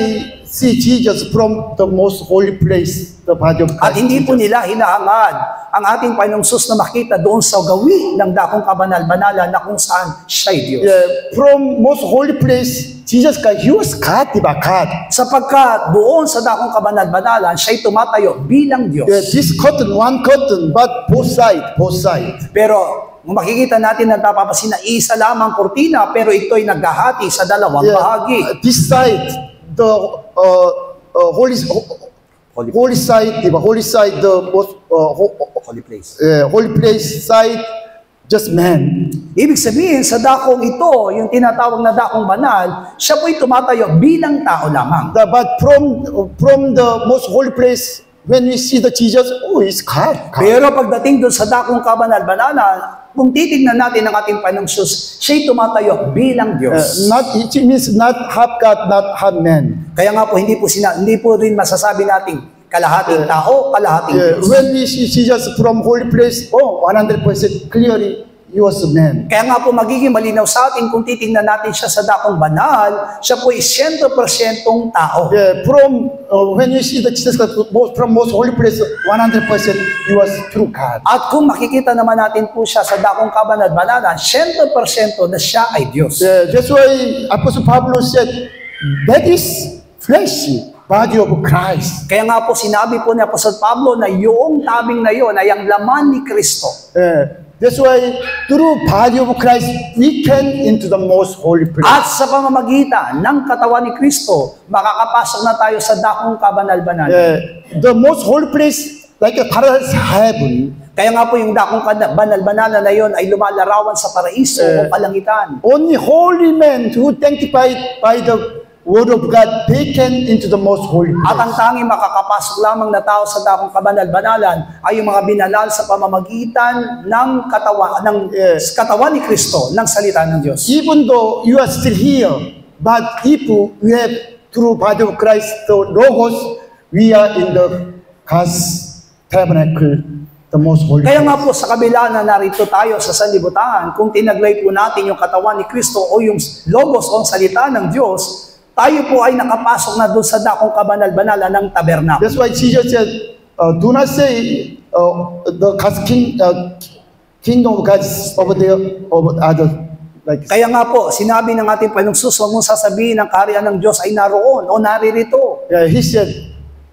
see Jesus from the most holy place, the body of Christ.
At hindi po nila hinahangad ang ating Panginoong Hesus na makita doon sa gawi ng dakong kabanal-banalan na kung saan siya'y Diyos.
Yeah, from most holy place, Jesus Christ, He was God, diba? God.
Sapagkat doon sa dakong kabanal-banalan, siya'y tumatayo bilang Diyos.
Yeah, this curtain, one curtain, but both side.
Pero makikita natin na napapansin na isa lamang kortina, pero ito'y naghahati sa dalawang bahagi.
This side, the holy side, diba? Holy side, the most
Holy place.
holy place side, just man.
Ibig sabihin, sa dakong ito, yung tinatawag na dakong banal, siya po'y tumatayo bilang tao lamang.
But from the most holy place, when we see the Jesus, it's God.
Pero pagdating doon sa dakong kabanal-banalan, kung titignan natin ang ating Panginoong Hesus, siya'y tumatayo bilang Diyos.
It means not half God, not half man.
Kaya nga po, hindi po rin masasabi natin kalahating tao, kalahating Diyos.
When we see Jesus from holy place, 100% clearly, He was a man.
Kaya nga po magiging malinaw sa atin kung titingnan natin siya sa dakong banal, siya po ay 100% tao.
When you see the Jesus from most holy place, 100% He was true God.
At kung makikita naman natin po siya sa dakong kabanal-banalan, 100% na siya ay Diyos.
That's why Apostle Pablo said, that is fleshy body of Christ.
Kaya nga po sinabi po ni Apostol Pablo na yung tabing na yon ay ang laman ni Kristo.
That's why through body of Christ, we can into the most holy place.
At sa pamamagitan ng katawan ni Kristo, makakapasok na tayo sa dakong kabanal-banal.
The most holy place, like a paradise heaven,
Kaya nga po yung dakong banal-banal na yon ay lumalarawan sa paraiso o kalangitan.
only holy men who sanctified by the word of God, they can into the most holy
At ang
place.
tanging makakapasok lamang na tao sa dakong kabanal-banalan ay yung mga binalal sa pamamagitan ng katawan ni Kristo, ng salita ng Diyos.
Even though you are still here, but if you have through body of Christ, the Logos, we are in the God's tabernacle, the most holy
Kaya
place.
nga po sa kabila na narito tayo sa sanlibutan, kung tinaglay po natin yung katawan ni Kristo o yung logos o ang salita ng Diyos, tayo po ay nakapasok na doon sa dakong kabanal-banalan ng tabernakulo.
That's why Jesus said, do not say the God's kingdom of God is over there, over other. Like,
Kaya nga po, sinabi ng ating Panginoong Jesus, huwag mong sasabihin ang kaharian ng Diyos ay naroon o naririto.
he said,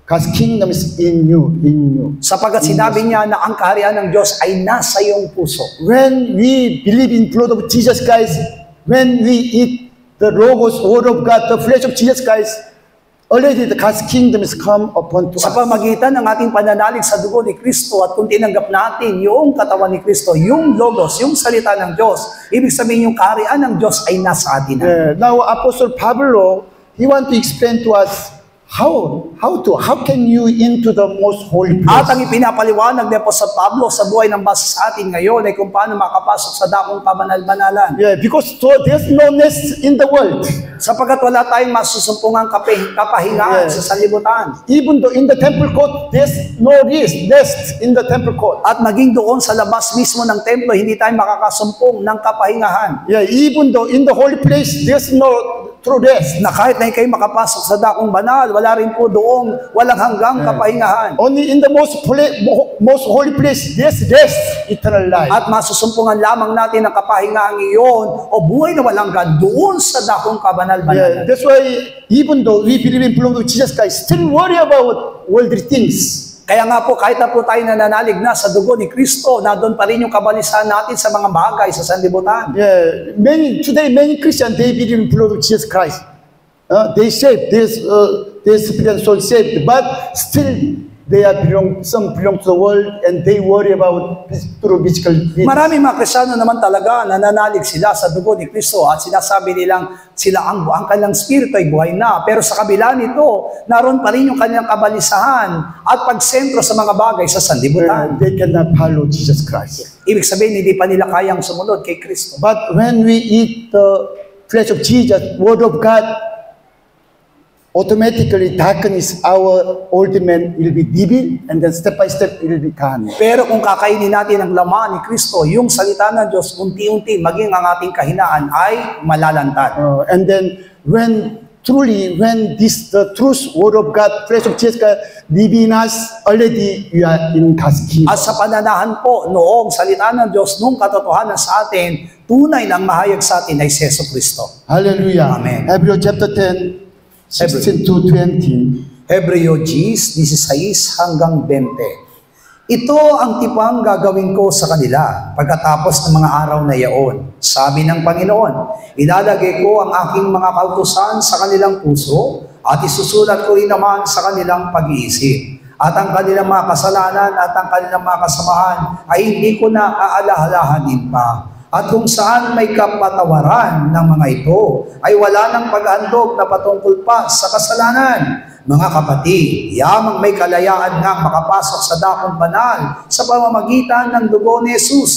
God's kingdom is in you, in you.
Sapagkat sinabi niya na ang kaharian ng Diyos ay nasa iyong puso.
When we believe in blood of Jesus Christ, when we eat the Logos, word of God, the flesh of Jesus Christ, already the God's kingdom is come upon to
Sa
us.
pamagitan ng ating pananalig sa dugo ni Kristo at kung tinanggap natin yung katawan ni Kristo, yung logos, yung salita ng Diyos, ibig sabihin yung kaharian ng Diyos ay nasa atin na.
Now Apostle Pablo, he want to explain to us how can you into the most holy
At
place?
ang ipinapaliwanag ni Apostol Pablo sa buhay ng basa sa atin ngayon ay kung paano makapasok sa dakong kabanal-banalan.
Because there's no nest in the world.
Sapagkat wala tayong masusumpungang kapahingaan sa sanlibutan.
Even though in the temple court, there's no nest in the temple court.
At maging doon sa labas mismo ng templo, hindi tayo makakasumpong ng kapahingahan.
Even though in the holy place, there's no true rest.
Na kahit na kayo makapasok sa dakong banal, wala rin po doong walang hanggang kapahingahan.
Only in the most holy place, there's rest, eternal life.
At masusumpungan lamang natin ang kapahingahan iyon o buhay na walang hanggan doon sa dakong kabanal-banalan.
That's why even though we believe in blood of Jesus Christ, still worry about worldly things.
Kaya nga po, kahit na po tayo nananalig na sa dugo ni Kristo, na doon pa rin yung kabalisahan natin sa mga bagay sa sanlibutan.
Today many Christians, they believe in blood of Jesus Christ. They saved, their spirit and soul saved, but still some belong to the world and they worry about through physical things.
Maraming mga Kristiyano naman talaga nananalig sila sa dugo ni Kristo at sinasabi nilang sila ang kanilang spirito ay buhay na. Pero sa kabila nito, naroon pa rin yung kanilang kabalisahan at pagsentro sa mga bagay sa sanlibutan.
They cannot follow Jesus Christ.
Ibig sabihin, hindi pa nila kayang sumunod kay Kristo.
But when we eat the flesh of Jesus, word of God, automatically darkness our old man will be revealed and then step by step it will be gone.
Pero kung kakainin natin ang laman ni Kristo, yung salita ng Diyos, unti-unti maging ang ating kahinaan ay malalantad.
And then when the truth word of God, flesh of Jesus live in us, already we are in God's kingdom.
At sa pananahan po noong salita ng Diyos, nung katotohanan sa atin, tunay ng mahayag sa atin ay si Yesu Kristo.
Hallelujah.
Amen.
Hebrews chapter 10, 16 to 20.
Hebreo 10, 16 hanggang 20. Ito ang tipang gagawin ko sa kanila pagkatapos ng mga araw na iyon. Sabi ng Panginoon, ilalagay ko ang aking mga kautusan sa kanilang puso at isusulat ko rin naman sa kanilang pag-iisip. At ang kanilang mga kasalanan at ang kanilang mga kasamahan ay hindi ko na aalahalahanin pa. At kung saan may kapatawaran ng mga ito, ay wala nang pag-handog na patungkol pa sa kasalanan. Mga kapatid, yamang may kalayaan ngang makapasok sa dakong banal sa pamamagitan ng dugo ni Jesus,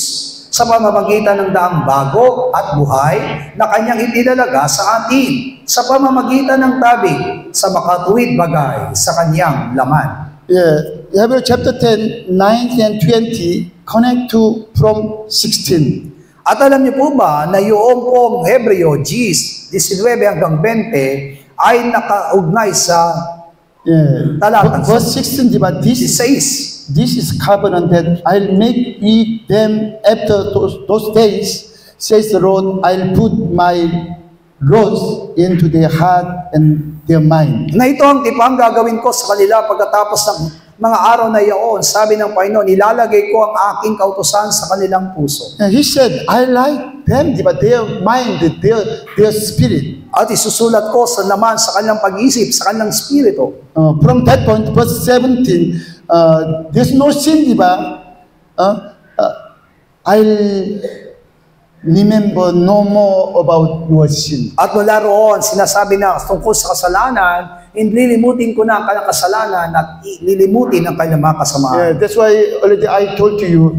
sa pamamagitan ng daang bago at buhay na kanyang itinalaga sa atin, sa pamamagitan ng tabig sa makatuwid bagay sa kanyang laman.
Hebrews chapter 10, 9 and 20 connect to from 16.
At alam niyo po ba na yung pong Hebreo 10, 19 hanggang 20 ay nakaugnay sa talatang
Verse 16, diba? This
16.
is covenant that I'll make with them after those days, says the Lord. I'll put my laws into their heart and their mind.
Na ito ang tipang gagawin ko sa kanila pagkatapos ng mga araw na iyon, sabi ng Panginoon, ilalagay ko ang aking kautusan sa kanilang puso.
And he said, I like them, but their mind, their spirit.
At isusulat ko naman sa kanilang pag-isip, sa kanilang spirito.
From that point, verse 17, there's no sin, I'll remember no more about your sin.
At mula roon, sinasabi na tungkol sa kasalanan, inlilimutin ko na ang kanilang kasalanan at lilimutin ang kanilang mga kasamaan.
Yeah, that's why already I told to you,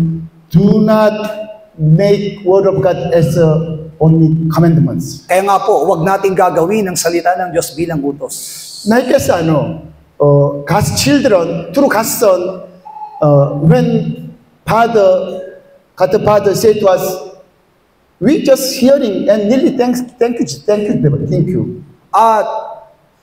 do not make word of God as only commandments.
Kaya nga po, huwag nating gagawin ang salita ng Diyos bilang utos.
Like God's children, through God's Son, when God the Father said to us, we just hearing and really thank you.
At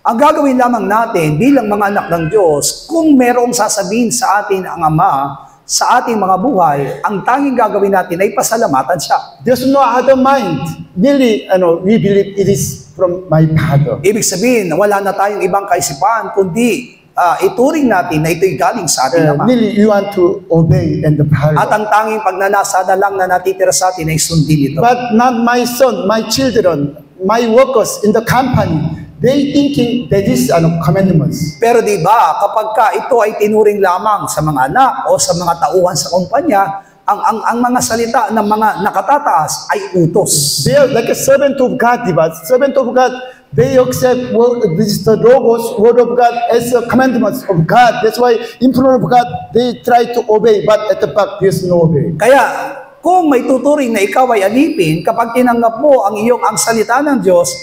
ang gagawin lamang natin bilang mga anak ng Diyos, kung merong sasabihin sa atin ang Ama, sa ating mga buhay, ang tanging gagawin natin ay pasalamatan siya.
There's no other mind. Really, we believe it is from my Father.
Ibig sabihin, wala na tayong ibang kaisipan, kundi ituring natin na ito'y galing sa ating Ama.
Really, you want to obey and follow.
At ang tanging pagnanasa na lang na natitira sa atin ay sundin ito.
But not my son, my children, my workers in the company, they thinking that is commandments.
Pero di ba, kapag ka ito ay tinuring lamang sa mga anak o sa mga tauhan sa kumpanya, ang mga salita ng mga nakatataas ay utos.
They are like a servant of God, diba? Servant of God, they accept the logos, word of God as a commandments of God. That's why in front of God, they try to obey, but at the back, there's no obey.
Kaya, kung may tuturing na ikaw ay alipin, kapag tinanggap mo ang salita ng Diyos,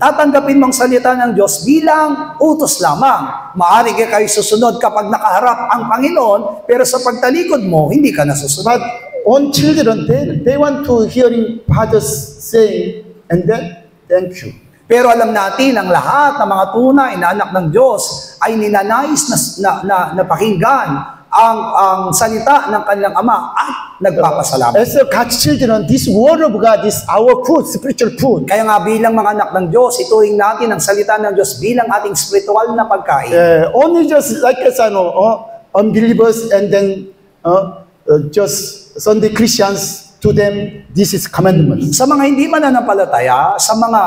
tatanggapin mong salita ng Diyos bilang utos lamang. Maaari kayo susunod kapag nakaharap ang Panginoon, pero sa pagtalikod mo, hindi ka nasusunod.
But on children, they want to hearing fathers saying, and then, thank you.
Pero alam natin, ang lahat ng mga tunay na anak ng Diyos ay ninanais na pakinggan ang salita ng kanilang Ama at nagpapasalamat.
As a God's children, this word of God is our food, spiritual food.
Kaya nga bilang mga anak ng Diyos, ituring natin ang salita ng Diyos bilang ating spiritual na pagkain.
Only just like as unbelievers and then just Sunday Christians, to them, this is commandments.
Sa mga hindi mananampalataya, sa mga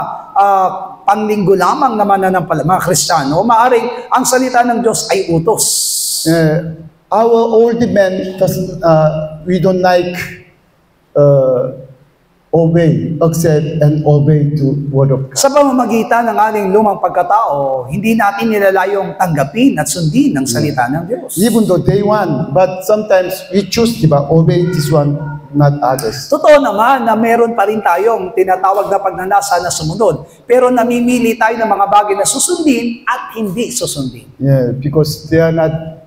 panlinggo lamang na mananampalataya, mga Kristiyano, maaring ang salita ng Diyos ay utos.
Our old men, we don't like accept and obey to word of God.
Sa pamamagitan ng ating lumang pagkatao, hindi natin nilalayong tanggapin at sundin ang salita ng Diyos.
Even though they want, but sometimes we choose to obey this one, not others.
Totoo naman na meron pa rin tayong tinatawag na pagnanasa na sumunod. Pero namimili tayo ng mga bagay na susundin at hindi susundin.
Yeah, because they are not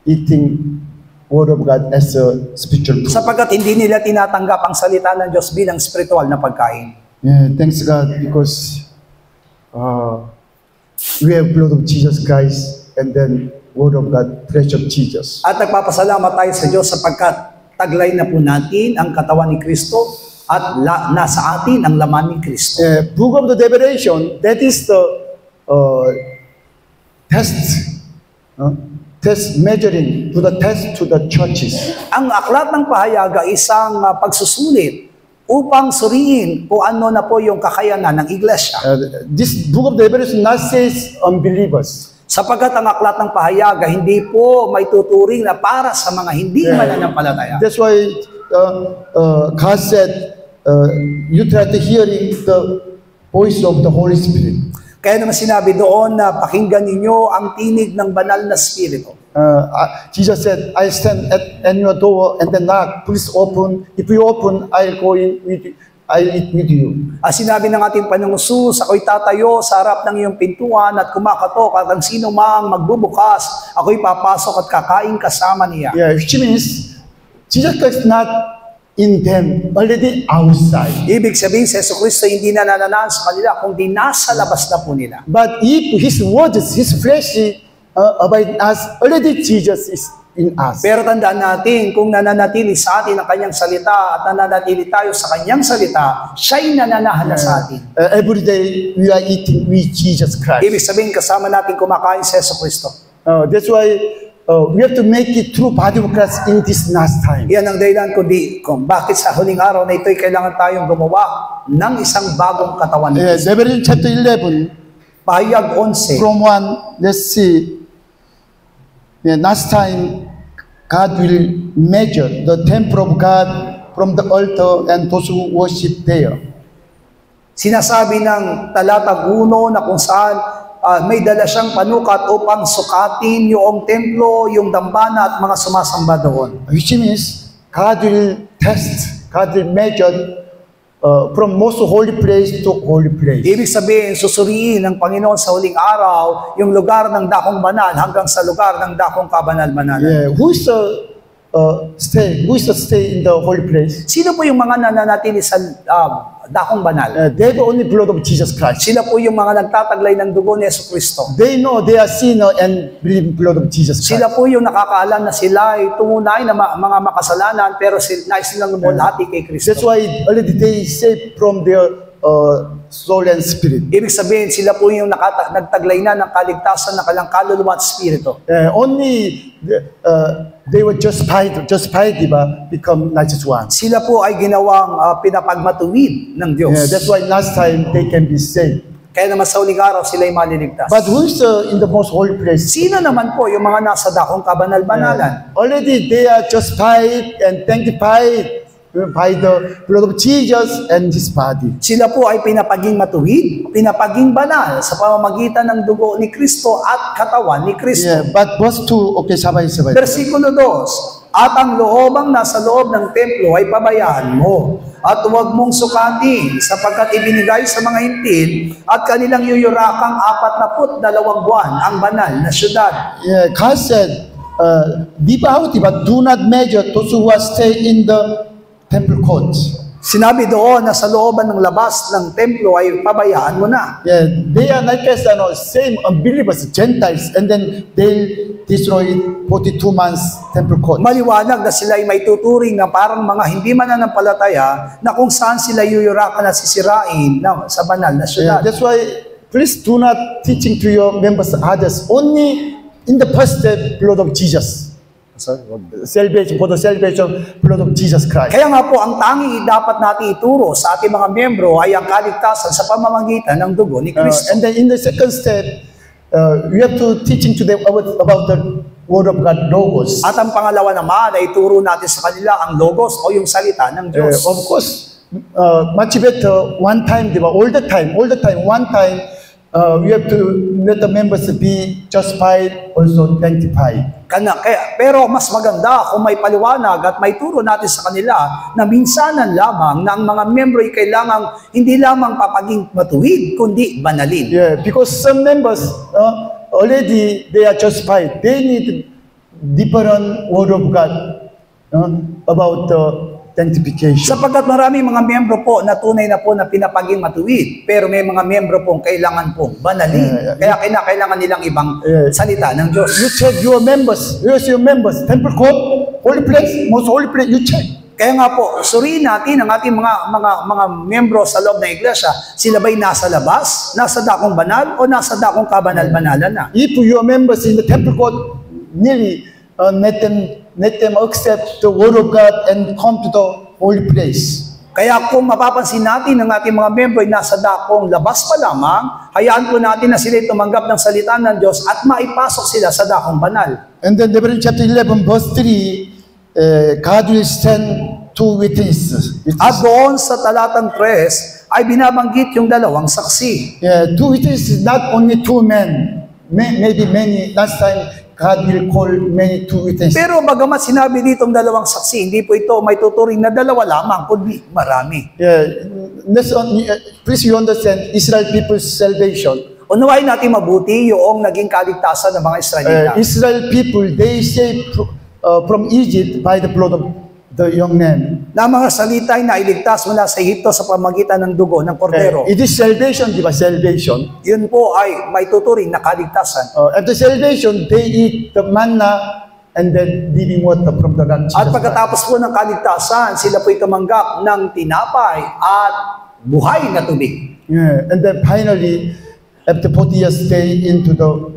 eating word of God as a spiritual food.
Sapagkat hindi nila tinatanggap ang salita ng Diyos bilang spiritual na pagkain.
Yeah, thanks God because we have blood of Jesus Christ and then word of God, flesh of Jesus.
At nagpapasalamat tayo sa Diyos sapagkat taglay na po natin ang katawan ni Kristo at nasa atin ang laman ni Kristo.
Book of the Revelation, that is the test measuring to the churches.
Ang aklat ng pahayaga isang pagsusulit upang suriin kung ano na po yung kakayanan ng iglesia.
This book of the Revelation not says unbelievers.
Sapagkat ang aklat ng pahayaga hindi po may tuturing na para sa mga hindi mananampalataya.
That's why God said, you try to hearing the voice of the Holy Spirit.
Kaya naman sinabi doon na pakinggan ninyo ang tinig ng banal na Espiritu.
Jesus said, I stand at your door and then knock. Please open. If you open, I'll go in with you. I'll eat with you.
Sinabi ng ating Panginoong Jesus, ako'y tatayo sa harap ng iyong pintuan at kumakatok at ang sino mang magbubukas, ako'y papasok at kakain kasama niya.
Yeah, which means Jesus Christ not in them, already outside.
Ibig sabihin, si Jesucristo hindi na nananahan sa kanila, kundi nasa labas na po nila.
But if His words, His flesh abide in us, already Jesus is in us.
Pero tandaan natin, kung nananatili sa atin ang kanyang salita at nananatili tayo sa kanyang salita, siya'y nananahan sa atin.
Every day we are eating with Jesus Christ.
Ibig sabihin, kasama natin kumakain si Jesucristo.
That's why we have to make it through body of Christ in this last time.
Yan ang dahilan kung bakit sa huling araw na ito'y kailangan tayong gumawa ng isang bagong katawan.
Yes, Revelation chapter 11,
Pahayag 11.
from 1, let's see. Yeah, last time, God will measure the temple of God from the altar and those who worship there.
Sinasabi ng talatang 1 na kung saan may dala siyang panukat upang sukatin yung templo, yung dambana at mga sumasamba doon.
Which means God will test, God will measure from most holy place to holy place.
Ibig sabihin, susuriin ng Panginoon sa huling araw yung lugar ng dakong banal hanggang sa lugar ng dakong kabanal-banalan.
Yeah, who is the stay in the holy place?
Sino po yung mga nananatili sa dakong banal?
They have only blood of Jesus Christ.
Sila po yung mga nagtataglay ng dugo ni Jesucristo.
They know they are sinner and believe in blood of Jesus Christ.
Sila po yung nakakaalam na sila ay tunay na mga makasalanan pero nais silang lumulhati kay Kristo.
That's why already they saved from their soul and spirit.
Ibig sabihin, sila po yung nagtaglay na ng kaligtasan ng kanilang kaluluwa at spirito.
Only they were justified, diba, become righteous ones.
Sila po ay ginawang pinapagmatuwid ng Diyos.
Yeah, that's why last time they can be saved.
Kaya naman sa huling araw, sila ay maliligtas.
But who is in the most holy place?
Sino naman po yung mga nasa dakong kabanal-banalan?
Already they are justified and sanctified by the blood of Jesus and His body.
Sila po ay pinapaging matuwid, pinapaging banal sa pamamagitan ng dugo ni Kristo at katawan ni Kristo.
Yeah, but verse 2, okay, sabay.
Versikulo 2, at ang loobang nasa loob ng templo ay pabayaan mo, at huwag mong sukatin, sapagkat ibinigay sa mga hintil at kanilang yuyurakang 42 buwan ang banal na syudad.
Yeah, God said, leave out, but do not measure those who are stay in the temple courts.
Sinabi doon na sa looban ng labas ng templo ay pabayaan mo na.
Yeah, they are like as same unbelievers, Gentiles, and then they'll destroy 42 months temple court.
Maliwanag na sila ay may tuturing na parang mga hindi mananampalataya na kung saan sila yuyurakan at sisirain sa banal na
Yeah,
syudad.
that's why please do not teaching to your members others only in the first step blood of Jesus. Salvation, for the salvation blood of Jesus Christ.
Kaya nga po, ang tangi dapat natin ituro sa ating mga membro ay ang kaligtasan sa pamamagitan ng dugo ni Kristo.
And then in the second step, we have to teaching to them about the Word of God, Logos.
At ang pangalawa naman ay ituro natin sa kanila ang Logos o yung salita ng Diyos.
Of course, much better one time, diba? All the time, one time, we have to let the members be justified, also sanctified.
Pero mas maganda kung may paliwanag at may turo natin sa kanila na minsanan lamang na ang mga membro ay kailangang hindi lamang papaging matuwid, kundi banalin.
Yeah, because some members already they are justified. They need different Word of God about the sanctification.
Sapagkat maraming mga membro po na tunay na po na pinapaging matuwid, pero may mga membro pong kailangan pong banalin. Kaya kailangan nilang ibang salita ng Diyos.
You check your members. Here's your members. Temple court, holy place, most holy place. You check.
Kaya nga po, suriin natin ang ating mga membro sa loob ng iglesia. Sila ba'y nasa labas, nasa dakong banal, o nasa dakong kabanal-banalan na?
If your members in the temple court, nearly let them accept the Word of God and come to the holy place.
Kaya kung mapapansin natin ang ating mga membro ay nasa dakong labas pa lamang, hayaan po natin na sila tumanggap ng salita ng Diyos at maipasok sila sa dakong banal.
And then Revelation chapter 11 verse 3, God will send two witnesses.
At doon sa talatang 3 ay binabanggit yung dalawang saksi.
Yeah, two witnesses, not only two men, maybe many. Last time, God will call many two witnesses.
Pero bagamat sinabi dito ang dalawang saksi, hindi po ito may tuturing na dalawa lamang, kundi marami.
Yeah, please you understand Israel people's salvation.
Unawain natin mabuti yung naging kaligtasan ng mga Israelita.
Israel people, they saved from Egypt by the blood of the young man.
Na mga salita ay nailigtas mula sa Ehipto sa pamagitan ng dugo ng kordero.
It is salvation, di ba? Salvation.
Yun po ay may tuturing na kaligtasan.
After salvation, they eat the manna and then living water from the rock.
At pagkatapos po ng kaligtasan, sila po'y tumanggap ng tinapay at buhay na tubig.
Yeah, and then finally, after 40 years, stay into the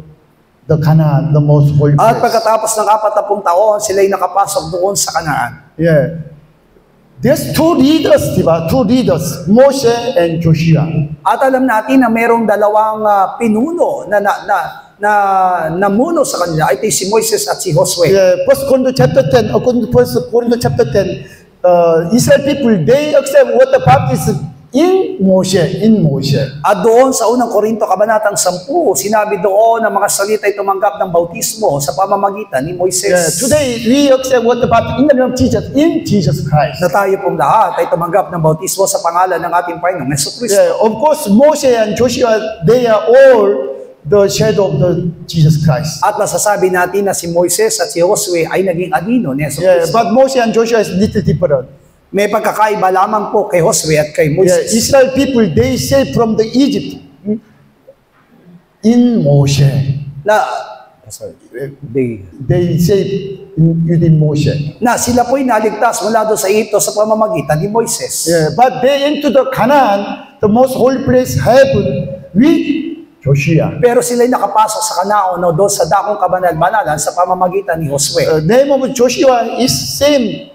the Canaan, the most holy
At
place.
pagkatapos ng 40 taon, sila'y nakapasok doon sa Kanaan.
Yeah. There's two leaders, diba? Two leaders, Moshe and Joshua.
At alam natin na merong dalawang pinuno na namuno sa kanila. Ito si Moises at si Josue.
Yeah, First Corinthians chapter 10, according to First Corinthians chapter 10, Israel people, they accept what the baptism in Moshe.
At doon sa unang Korinto, kabanatang 10, sinabi doon na mga salita ay tumanggap ng bautismo sa pamamagitan ni Moises.
Yeah, today we accept what the baptism in the name of Jesus, in Jesus Christ.
Na tayo pong lahat ay tumanggap ng bautismo sa pangalan ng ating Panginoong Jesucristo.
Yeah, of course, Moshe and Joshua, they are all the shadow of the Jesus Christ.
At masasabi natin na si Moises at si Josue ay naging adino ni
Yeah,
Jesucristo.
but Moshe and Joshua is little different.
May pagkakaiba lamang po kay Josue at kay
Yeah,
Moises.
Israel people, they saved from the Egypt in Moshe. They saved within Moshe.
Na sila po'y naligtas mula doon sa Egypto sa pamamagitan ni Moises.
Yeah, but they into the Canaan, the most holy place, heaven, with Joshua.
Pero sila'y nakapasok sa Kanaan o doon sa dakong kabanal-banalan sa pamamagitan ni Josue.
Name of Joshua is same.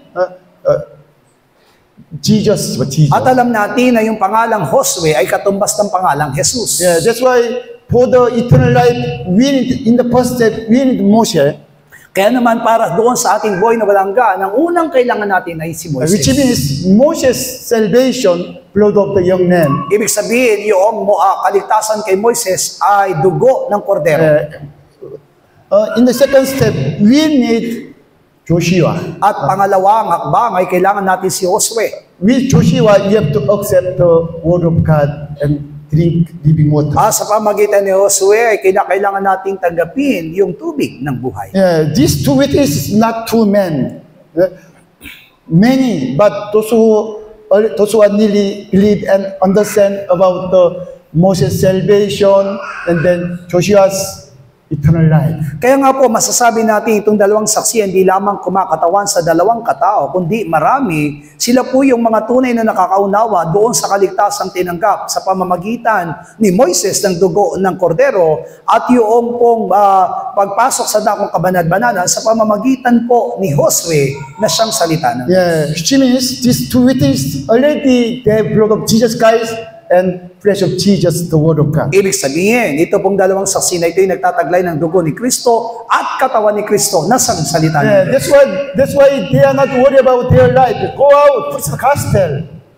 Jesus.
At alam natin na yung pangalang Josue ay katumbas ng pangalang Jesus.
Yeah, that's why for the eternal life, we need, in the first step, we need Moshe,
Kaya naman para doon sa ating buhay na walang hanggan, ang unang kailangan natin ay si Moises.
which means Moses' salvation, blood of the young man.
Ibig sabihin, yung kaligtasan kay Moises ay dugo ng kordero.
In the second step, we need Joshua.
At pangalawang hakbang ay kailangan natin si Josue.
With Joshua, you have to accept the word of God and drink living water.
Sa pamagitan ni Josue ay kailangan nating tanggapin yung tubig ng buhay.
These two witnesses, not two men. Many, but those who are really believe and understand about the Moses' salvation and then Joshua's eternal life.
Kaya nga po, masasabi natin itong dalawang saksi hindi lamang kumakatawan sa dalawang katao, kundi marami. Sila po yung mga tunay na nakakaunawa doon sa kaligtasang tinanggap sa pamamagitan ni Moises ng dugo ng kordero at yung pong pagpasok sa dakong kabanad-bananan sa pamamagitan po ni Josue na siyang salita ng
Yeah, which means these two witnesses already they have blood of Jesus Christ and flesh of Jesus, the word of God.
Ibig sabihin, ito pong dalawang saksi na ito ay nagtataglay ng dugo ni Kristo at katawan ni Kristo na salita
Yeah,
ng Diyos.
that's why they are not worried about their life. Go out, preach the gospel.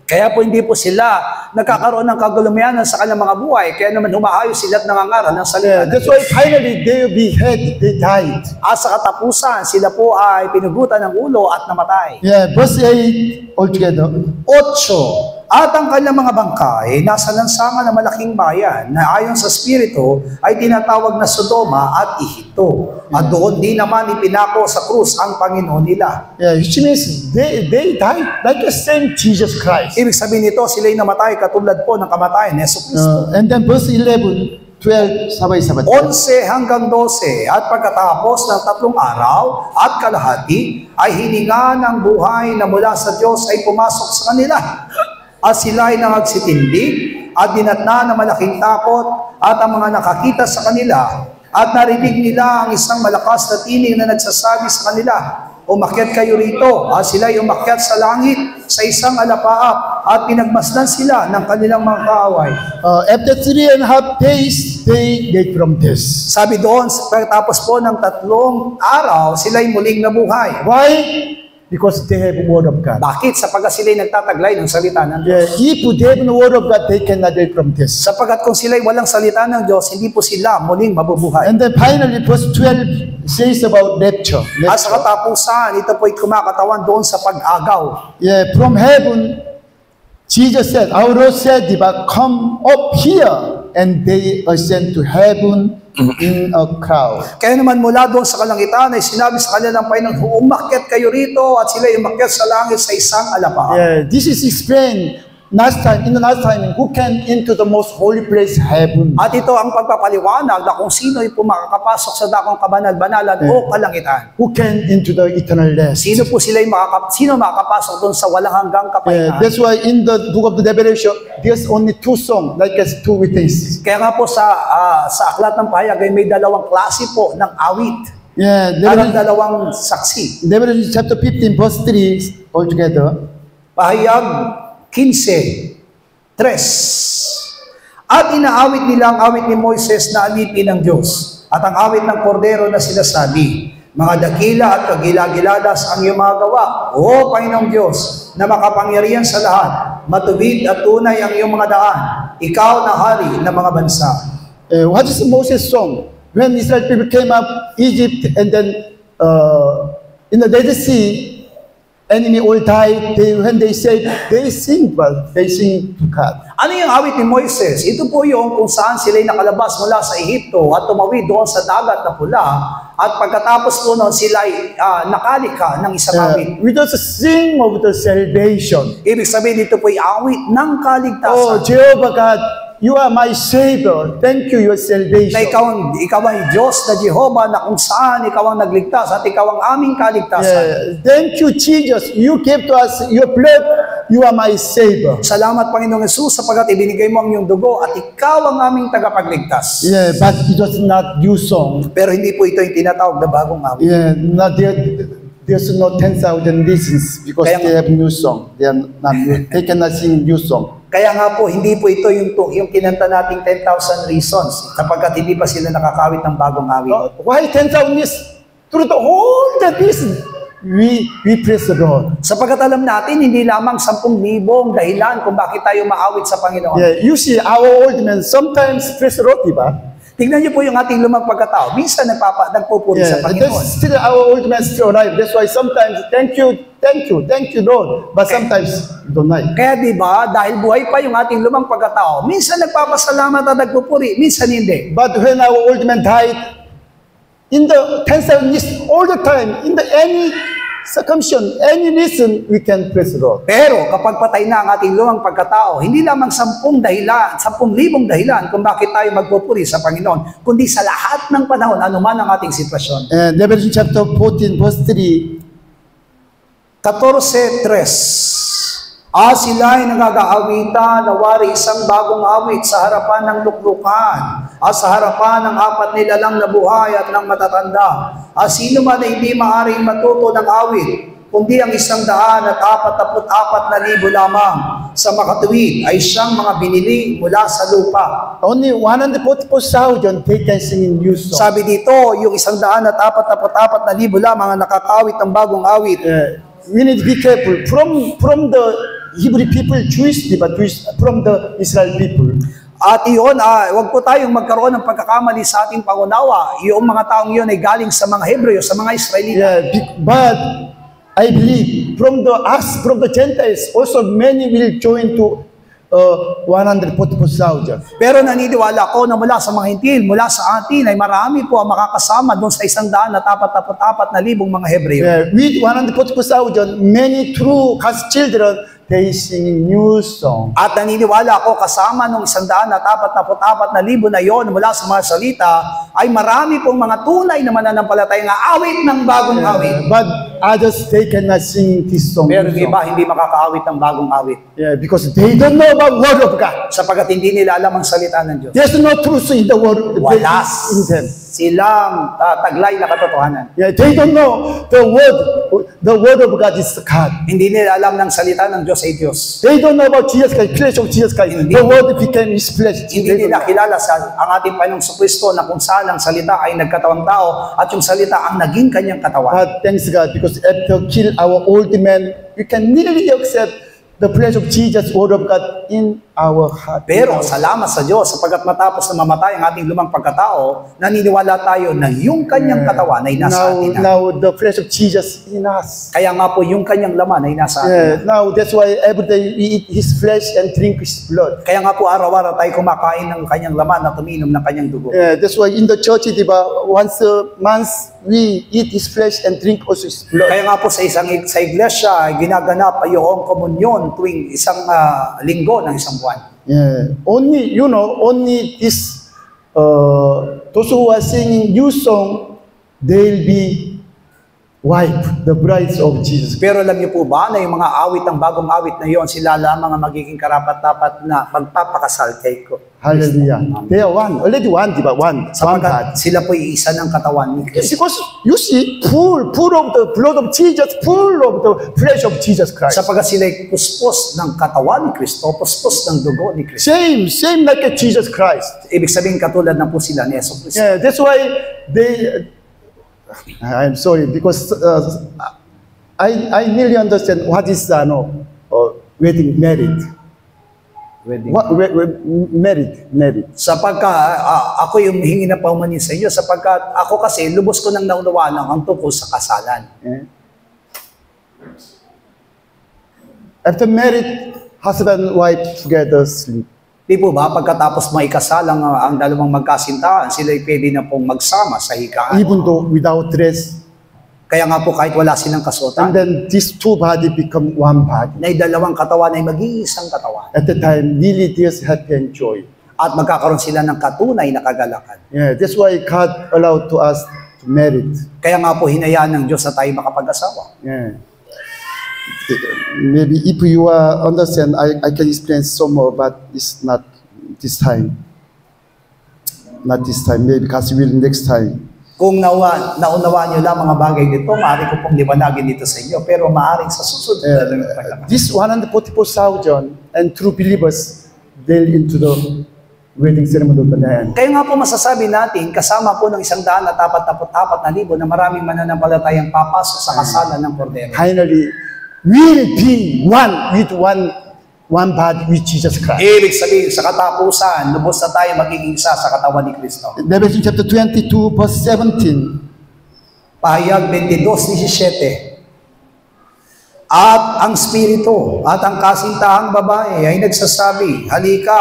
Kaya po hindi po sila nagkakaroon ng kagulumianan sa kanilang mga buhay. Kaya naman humaayos sila at nangangaral ng salita ng
That's
Diyos.
why finally they will be they died.
At sa katapusan, sila po ay pinugutan ng ulo at namatay.
Yeah, verse 8 altogether.
8. At ang kanilang mga bangkay nasa lansangan ng malaking bayan na ayon sa Espiritu ay tinatawag na Sodoma at Ehipto. At doon din naman ipinako sa krus ang Panginoon nila.
Yeah, which means they died like the same Jesus Christ.
Ibig sabihin nito, sila'y namatay katulad po ng kamatayan ni Jesucristo.
And then verse 11, 12, sabay-sabay.
11 hanggang 12 at pagkatapos ng 3 araw at kalahati ay hininga ng buhay na mula sa Diyos ay pumasok sa kanila. At sila ay nangagsitindi at dinatna ng malaking takot at ang mga nakakita sa kanila at narinig nila ang isang malakas na tinig na nagsasabi sa kanila, umakyat kayo rito. At sila ay umakyat sa langit sa isang alapaap at pinagmasdan sila ng kanilang mga kaaway.
After 3.5 days, they died from this.
Sabi doon, pagkatapos po ng 3 araw, sila ay muling nabuhay.
Why? Because they have the word of God.
Bakit? Sapagkat sila ay nagtataglay ng salita ng Diyos.
Yeah, if they have the word of God, they cannot die from this.
Sapagkat kung sila ay walang salita ng Diyos, hindi po sila muling mabubuhay.
And then finally, verse 12 says about rapture.
At sa katapusan, ito po ay kumakatawan doon sa pag-agaw.
Yeah, from heaven, Jesus said, our Lord said, diba, come up here. And they ascend to heaven in a crowd.
Kaya naman mula doon sa kalangitan ay sinabi sa kanila ng Panginoon, umakyat kayo rito at sila ay umakyat sa langit sa isang alapaap.
Yeah, this is explained in the last time, who came into the most holy place, heaven?
At ito ang pagpapaliwanag na kung sino'y makakapasok sa dakong kabanal-banalan o kalangitan.
Who came into the eternal rest?
Sino po sino makakapasok doon sa walang hanggang kapahingahan?
That's why in the book of the Revelation, there's only two songs, like as two witnesses.
Kaya nga po sa Aklat ng Pahayag ay may dalawang klase po ng awit.
Yeah,
At dalawang saksi.
Revelation chapter 15, verse 3 altogether.
Pahayag 15:3. At inaawit nila ang awit ni Moises na alipin ng Diyos at ang awit ng Kordero na sinasabi, mga dakila at kagila-giladas ang iyong mga gawa, O Panginoong Diyos, na makapangyarihan sa lahat, matuwid at tunay ang iyong mga daan, ikaw na hari ng mga bansa.
What is Moses' song? When Israel people came up Egypt and then in the Dead Sea, enemy all died. When they say they sing, well, they sing to God.
Ano yung awit ni Moises? Ito po yung kung saan sila'y nakalabas mula sa Ehipto at tumawid doon sa dagat na pula at pagkatapos po noon sila'y nakalika ng isang awit.
We just sing of the salvation.
Ibig sabihin dito po ay awit ng
Oh,
kaligtasan.
Jehovah God, you are my Savior. Thank you, your salvation.
Na ikaw ay Diyos na Jehovah na kung saan ikaw ang nagligtas at ikaw ang aming kaligtasan.
Thank you, Jesus. You gave to us your blood. You are my Savior.
Salamat Panginoong Yesus sapagkat ibinigay mo ang iyong dugo at ikaw ang aming tagapagligtas.
Yeah, but it was not new song.
Pero hindi po ito yung tinatawag na bagong awit.
Yeah, not there's no 10,000 reasons because
Kaya-
they have new song. They cannot sing new song.
Kaya nga po, hindi po ito yung kinanta nating 10,000 reasons sapagkat hindi pa sila nakakawit ng bagong awit.
Why 10,000 is through the whole that reason we praise the Lord.
Sapagkat alam natin, hindi lamang 10,000 dahilan kung bakit tayo maawit sa Panginoon.
Yeah, you see our old men sometimes praise the Lord, diba?
Tingnan niyo po yung ating lumang pagkatao. Minsan nagpupuri sa
Yeah,
Panginoon.
that's still our old men still alive. That's why sometimes thank you, Lord. But sometimes you don't like.
Kaya di ba, dahil buhay pa yung ating lumang pagkatao, minsan nagpapasalamat at nagpupuri, minsan hindi.
But when our old man died, in the 10,000 years, all the time, in the any circumcision, any reason, we can praise the Lord.
Pero kapag patay na ang ating lumang pagkatao, hindi lamang 10,000 dahilan kung bakit tayo magpupuri sa Panginoon, kundi sa lahat ng panahon, anuman ang ating sitwasyon.
And Revelation chapter 14, verse 3,
14:3. Sila'y nagagaawitan na wari isang bagong awit sa harapan ng luklukan, sa harapan ng 4 nilalang na buhay at ng matatanda. Sino man na hindi maaaring matuto ng awit, kundi ang 144,000 lamang sa makatuwid ay siyang mga binili mula sa lupa.
only 144,000 they can sing in new song.
Sabi dito, yung 144,000 lamang ang nakakawit ng bagong awit.
We need to be careful from the Hebrew people, from the Israel people.
At iyon, wag po tayong magkaroon ng pagkakamali sa ating pangunawa. Yung mga taong yun ay galing sa mga Hebreo, sa mga Israelita.
But I believe from the Gentiles also many will join to 144,000.
Pero naniniwala ko na mula sa mga Hintil, mula sa atin, ay marami po ang makakasama doon sa 144,000 mga Hebreo.
With 144,000, many true God's children, they sing new song.
At naniniwala ako kasama nung 144,000 na yon mula sa mga salita, ay marami pong mga tunay na mananampalatayang awit ng bagong awit.
But others, they cannot sing this song.
Pero yung iba, hindi makakaawit ng bagong awit.
Yeah, because they don't know about word of God.
Sapagkat hindi nila alam ang salita ng Diyos.
There's no truth in the word
Wala
in them.
silang taglay na katotohanan.
Yeah, they don't know the word of God is God.
Hindi nila alam ng salita ng Diyos ay Diyos.
They don't know about Jesus Christ, flesh of Jesus Christ.
Hindi.
The word became His flesh.
Hindi nila kilala ang ating Panginoong Kristo na kung saan ang salita ay nagkatawang tao at yung salita ang naging kanyang katawan.
But thanks God, because after kill our old man, we can nearly accept the flesh of Jesus, word of God, in our heart.
Pero salamat sa Diyos sapagkat matapos na mamatay ang ating lumang pagkatao, naniniwala tayo na yung kanyang katawan ay nasa atin na.
Now the flesh of Jesus in us.
Kaya nga po yung kanyang laman ay nasa atin.
Now that's why every day we eat His flesh and drink His blood.
Kaya nga po araw-araw tayo kumakain ng kanyang laman at uminom ng kanyang dugo.
That's why in the church, diba, once a month we eat His flesh and drink also His blood.
Kaya nga po sa iglesia, ginaganap ay yung komunyon tuwing isang linggo ng isang buwan.
Only, only this, those who are singing new song, they'll be wife, the brides of Jesus.
Pero alam niyo po ba na yung mga awit, ang bagong awit na yon, sila lamang ang magiging karapat-dapat na magpapakasal kay ko.
Hallelujah. They are one, already one, diba? One
Sapagkat
heart.
sila po iisa ng katawan ni Kristo.
Because you see, full of the blood of Jesus, full of the flesh of Jesus Christ.
Sapagkat sila ay puspos ng katawan ni Kristo, puspos ng dugo ni Kristo.
Same like Jesus Christ.
Ibig sabihin katulad na po sila ni Yesu Kristo.
That's why I'm sorry, because I nearly understand what is wedding, married. Married.
Sapagkat ako yung hingi na paumanin sa inyo, sapagkat ako kasi lubos ko nang naunawaan ang tungkol sa kasalan.
After married, husband and wife together sleep.
Di po ba, pagkatapos maikasal ang dalawang magkasintahan, sila ay pwede na pong magsama sa higaan.
Even though without dress.
Kaya nga po kahit wala silang kasuotan,
And then these two body become one body.
na dalawang katawan ay mag-iisang katawan.
At the time, really there's happy and joy.
At magkakaroon sila ng katunay na kagalakan.
That's why God allowed to us to marry.
Kaya nga po hinayaan ng Diyos na tayo makapag-asawa.
Maybe if you understand, I can explain some more, but it's not this time. Not this time. Maybe God will next time.
Kung naunawaan nyo lang mga bagay nito, maaari ko pong liwanagin dito sa inyo, pero maaaring sa susunod na
This 144,000 and true believers, they'll into the wedding ceremony of the Lamb.
Kaya nga po masasabi natin, kasama po ng 144,000 na maraming mananampalatayang papasok sa kasalan ng Kordero.
Finally, will be one with one body with Jesus Christ.
Ibig sabihin, sa katapusan, lubos na tayo magiging isa sa katawan ni Kristo.
Revelation chapter 22, verse 17.
Pahayag 22:17. At ang Espiritu at ang kasintahang babae ay nagsasabi, halika,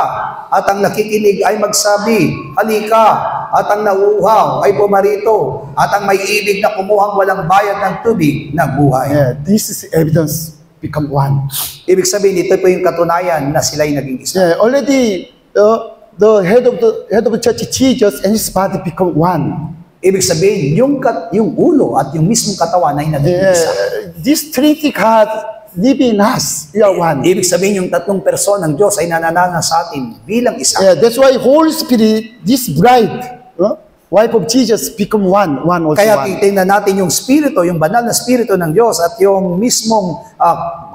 at ang nakikinig ay magsabi, halika, at ang nauuhaw ay pumarito, at ang may ibig na kumuhang walang bayad ng tubig na buhay.
This is evidence become one.
Ibig sabihin, ito po yung katunayan na sila'y naging isa.
Already the head of the church, Jesus, and his body become one.
Ibig sabihin, yung ulo at yung mismong katawan ay naging isa.
This Trinity God live in us. We are one.
Ibig sabihin, yung tatlong person ng Diyos ay nananana sa atin bilang isa.
That's why Holy Spirit, this bride, wife of Jesus, become one also
Kaya
one.
titingnan natin yung spirito, yung banal na spirito ng Diyos at yung mismong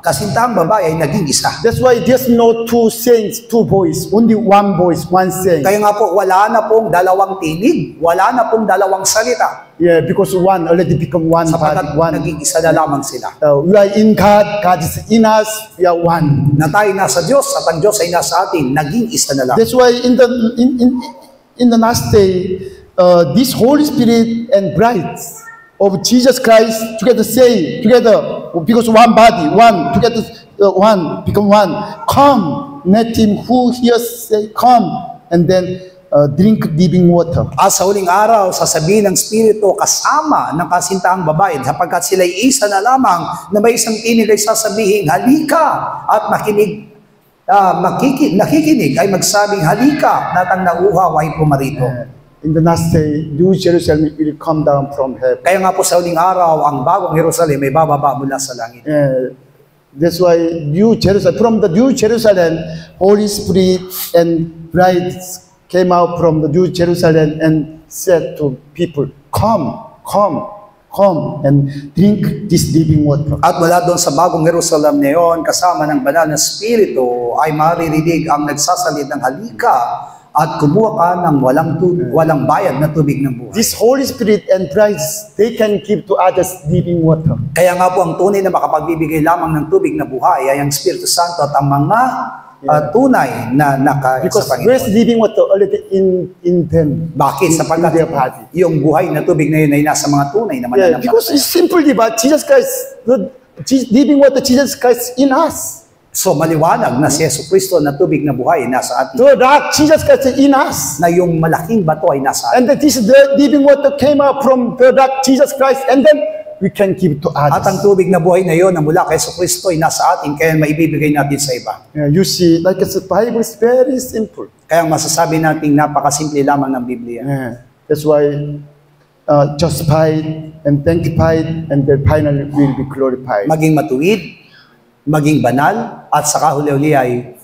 kasintahang babae ay naging isa.
That's why there's no two saints, two boys, only one voice, one saint.
Kaya nga po, wala na pong dalawang tinig, wala na pong dalawang salita.
Because one already become one
Sapagkat
body, one.
naging isa na lamang sila.
We are in God, God is in us, we are one.
Na tayo nasa Diyos at ang Diyos ay nasa atin, naging isa na lang.
That's why in the last day, this Holy Spirit and bride of Jesus Christ together say, together, because one body, one, together, one, become one. Come, let him who hears say, come, and then drink living water.
At sa huling araw, sasabihin ng Espiritu kasama ng kasintahang babae, sapagkat sila'y isa na lamang na may isang tinig ay sasabihin, halika, at nakikinig ay magsabing, halika, at ang nauuhaw ay pumarito.
In the last day, New Jerusalem will come down from heaven.
Kaya nga po sa huling araw, ang bagong Jerusalem ay bababa mula sa langit.
That's why New Jerusalem, from the New Jerusalem, Holy Spirit and bride came out from the New Jerusalem and said to people, come, and drink this living water.
At mula doon sa bagong Jerusalem ngayon, kasama ng banal na Espiritu, ay maririnig ang nagsasalit ng halika at kumuha ka ng walang bayad na tubig ng buhay.
This Holy Spirit and Christ, they can give to others living water.
Kaya nga po ang tunay na makapagbibigay lamang ng tubig na buhay ay ang Espiritu Santo at ang mga tunay na naka
Because
sa
where's
Panginoon.
living water already in them?
Bakit?
In
Sapagkat
their body.
yung buhay na tubig na yun ay nasa mga tunay na
Yeah, because
mananampalataya.
it's simple, but Jesus Christ, the living water, Jesus Christ in us.
So maliwanag na si Yesu Kristo na tubig na buhay ay nasa atin.
The rock, Jesus Christ in us.
Na yung malaking bato ay nasa atin.
And that this the living water came out from the rock, Jesus Christ, and then we can give to
At ang
others.
tubig na buhay na yun na mula kay Yesu Kristo ay nasa atin, kaya maibibigay natin sa iba.
Yeah, you see, like the Bible is very simple.
Kaya ang masasabi natin, napakasimple lamang ng Biblia.
Yeah. That's why justified and sanctified, and then finally will be glorified.
Maging matuwid, maging banal, at saka huli-huli ay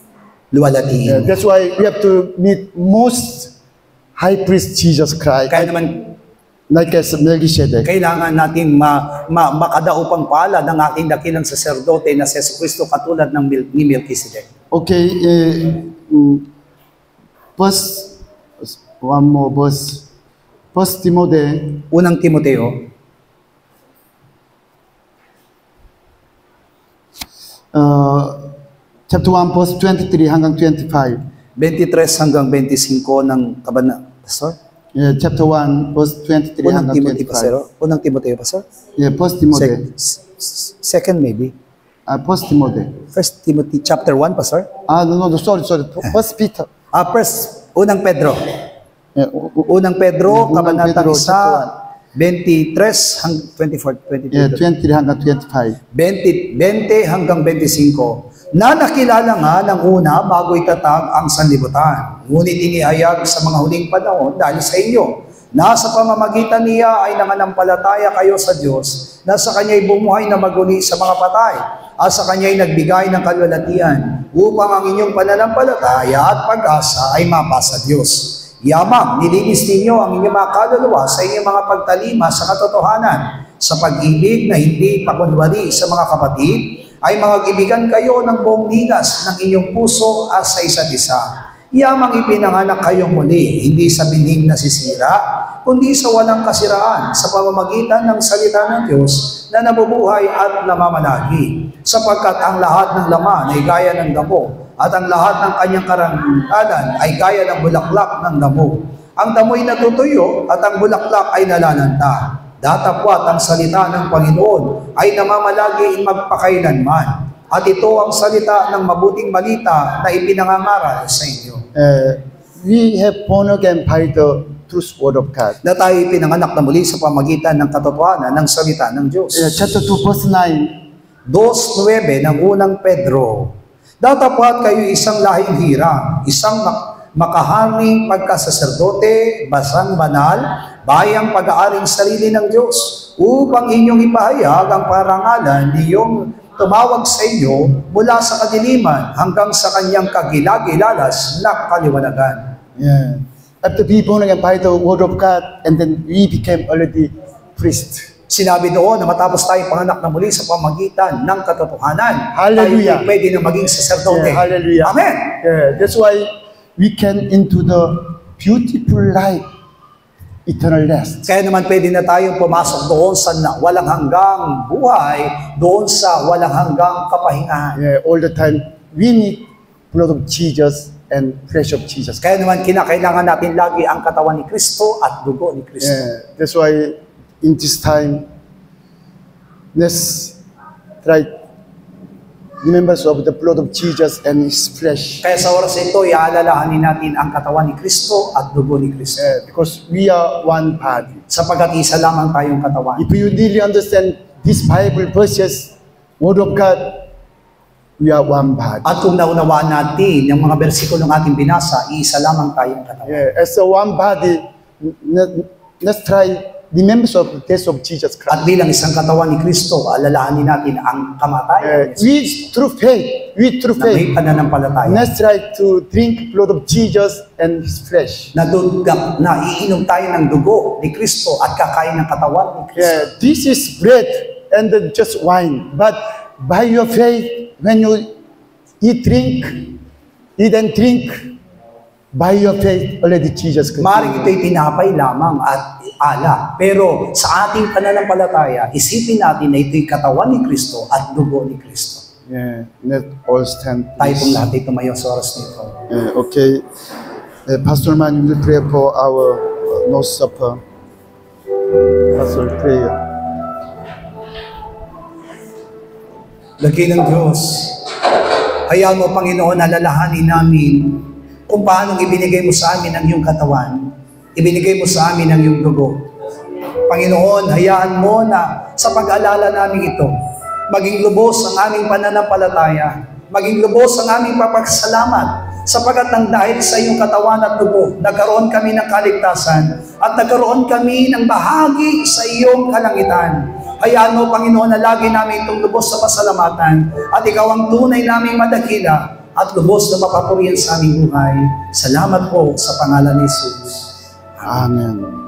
Yeah,
luwalhatiin.
that's why we have to meet most high priest Jesus Christ,
Kaya naman,
like as Melchizedek.
kailangan nating makadaupang palad ng ating dakilang saserdote na si Yesu Kristo katulad ng ni Melchizedek.
Okay, verse, one more verse. First Timothy,
Unang Timoteo,
chapter 1, verse 23 hanggang 25.
23 hanggang 25 ng Pastor?
Yeah, chapter 1, verse 23
Unang
hanggang
Timoteo, Pastor?
25.
Unang Timoteo, Pastor?
Yeah, First Timothy.
Second maybe.
First Timothy.
First Timothy chapter 1, Pastor?
No, sorry. First Peter.
Unang Pedro.
Yeah,
Unang Pedro,
Unang
kabanatang
Pedro,
1, 23 hanggang 24, 22.
yeah, 23 hanggang 25.
20 hanggang 25, na nakilala nga ng una bago itatag ang sanlibutan. Ngunit inihayag sa mga huling panahon dahil sa inyo, na sa pamamagitan niya ay nananampalataya kayo sa Diyos, na sa Kanya'y bumuhay na maguli sa mga patay, at sa Kanya'y nagbigay ng kalwalatian, upang ang inyong pananampalataya at pag-asa ay mapasa Diyos. Yamang nilinis ninyo ang inyong mga kaluluwa sa inyong mga pagtalima sa katotohanan, sa pag-ibig na hindi pakunwari sa mga kapatid, ay mag-ibigan kayo ng buong linas ng inyong puso at sa isa't isa. Yamang ipinanganak kayong muli, hindi sa binhing nasisira, kundi sa walang kasiraan, sa pamamagitan ng salita ng Diyos na nabubuhay at namamalagi. Sapagkat ang lahat ng laman ay gaya ng damo, at ang lahat ng kanyang karangalan ay gaya ng bulaklak ng damo. Ang damo'y natutuyo at ang bulaklak ay nalalanta. Datapwat ang salita ng Panginoon ay namamalagi magpakailanman. At ito ang salita ng mabuting balita na ipinangangaral sa inyo.
We have born again by the truth word of God.
Na tayo ipinanganak na muli sa pamagitan ng katotohanan ng salita ng Diyos.
Chapter 2, verse 9.
2:9 ng unang Pedro. Datapwat kayo isang lahing hirang, isang makaharing pagkasaserdote, basang banal, bayang pag-aaring sarili ng Diyos, upang inyong ipahayag ang parangalan niyong tumawag sa inyo mula sa kadiliman hanggang sa kanyang kagilagilalas na kaliwanagan.
Yeah. After being born again by the word of God, and then we became already priest.
Sinabi doon na matapos tayo panganak na muli sa pamagitan ng katotohanan,
Hallelujah.
tayo pwede na maging saserdote.
Yeah, hallelujah.
Amen.
Yeah, that's why we can into the beautiful life, eternal rest.
Kaya naman pwede na tayong pumasok doon sa walang hanggang buhay, doon sa walang hanggang kapahingahan.
Yeah, all the time we need blood of Jesus and flesh of Jesus.
Kaya naman kinakailangan natin lagi ang katawan ni Kristo at dugo ni Kristo.
Yeah, that's why in this time, let's try remembrance of the blood of Jesus and His flesh.
Kaya sa oras ito, iaalalahanin natin ang katawan ni Kristo at dugo ni Kristo.
Yeah, because we are one body.
Sapagkat isa lamang tayong katawan.
If you really understand this Bible verses, Word of God, we are one body.
At kung naunawaan natin yung mga bersikulong ating binasa, isa lamang tayong katawan.
Yeah, as a one body, let's try remembrance of the death of Jesus Christ.
At bilang isang katawan ni Kristo, alalahanin natin ang kamatayan
We through faith,
na may pananampalataya.
let's try to drink blood of Jesus and His flesh.
Na iinom tayo ng dugo ni Kristo at kakain ng katawan ni Kristo.
Yeah, this is bread and then just wine. But by your faith, when you eat and drink, by your faith, already Jesus Christ.
Maring ito'y tinapay lamang at ala. Pero sa ating pananampalataya, isipin natin na ito'y katawan ni Kristo at dugo ni Kristo.
Yeah, let's all stand.
Tayo pong
please.
lahat ay tumayo sa oras nito.
Okay. Pastor Man, you will pray for our Lord's Supper. Pastor, pray.
Dakilang Diyos, hayaan mo, Panginoon, alalahanin namin kung paano ibinigay mo sa amin ang iyong katawan. Ibinigay mo sa amin ang iyong dugo. Panginoon, hayaan mo na sa pag-alala namin ito, maging lubos ang aming pananampalataya, maging lubos ang aming papagsalamat, sapagat nang dahil sa iyong katawan at dugo, nagkaroon kami ng kaligtasan at nagkaroon kami ng bahagi sa iyong kalangitan. Hayaan mo, Panginoon, na lagi namin itong lubos sa pasalamatan at ikaw ang tunay naming madakila at lubos na mapapurihan sa aming buhay. Salamat po sa pangalan ni Jesus.
Amen.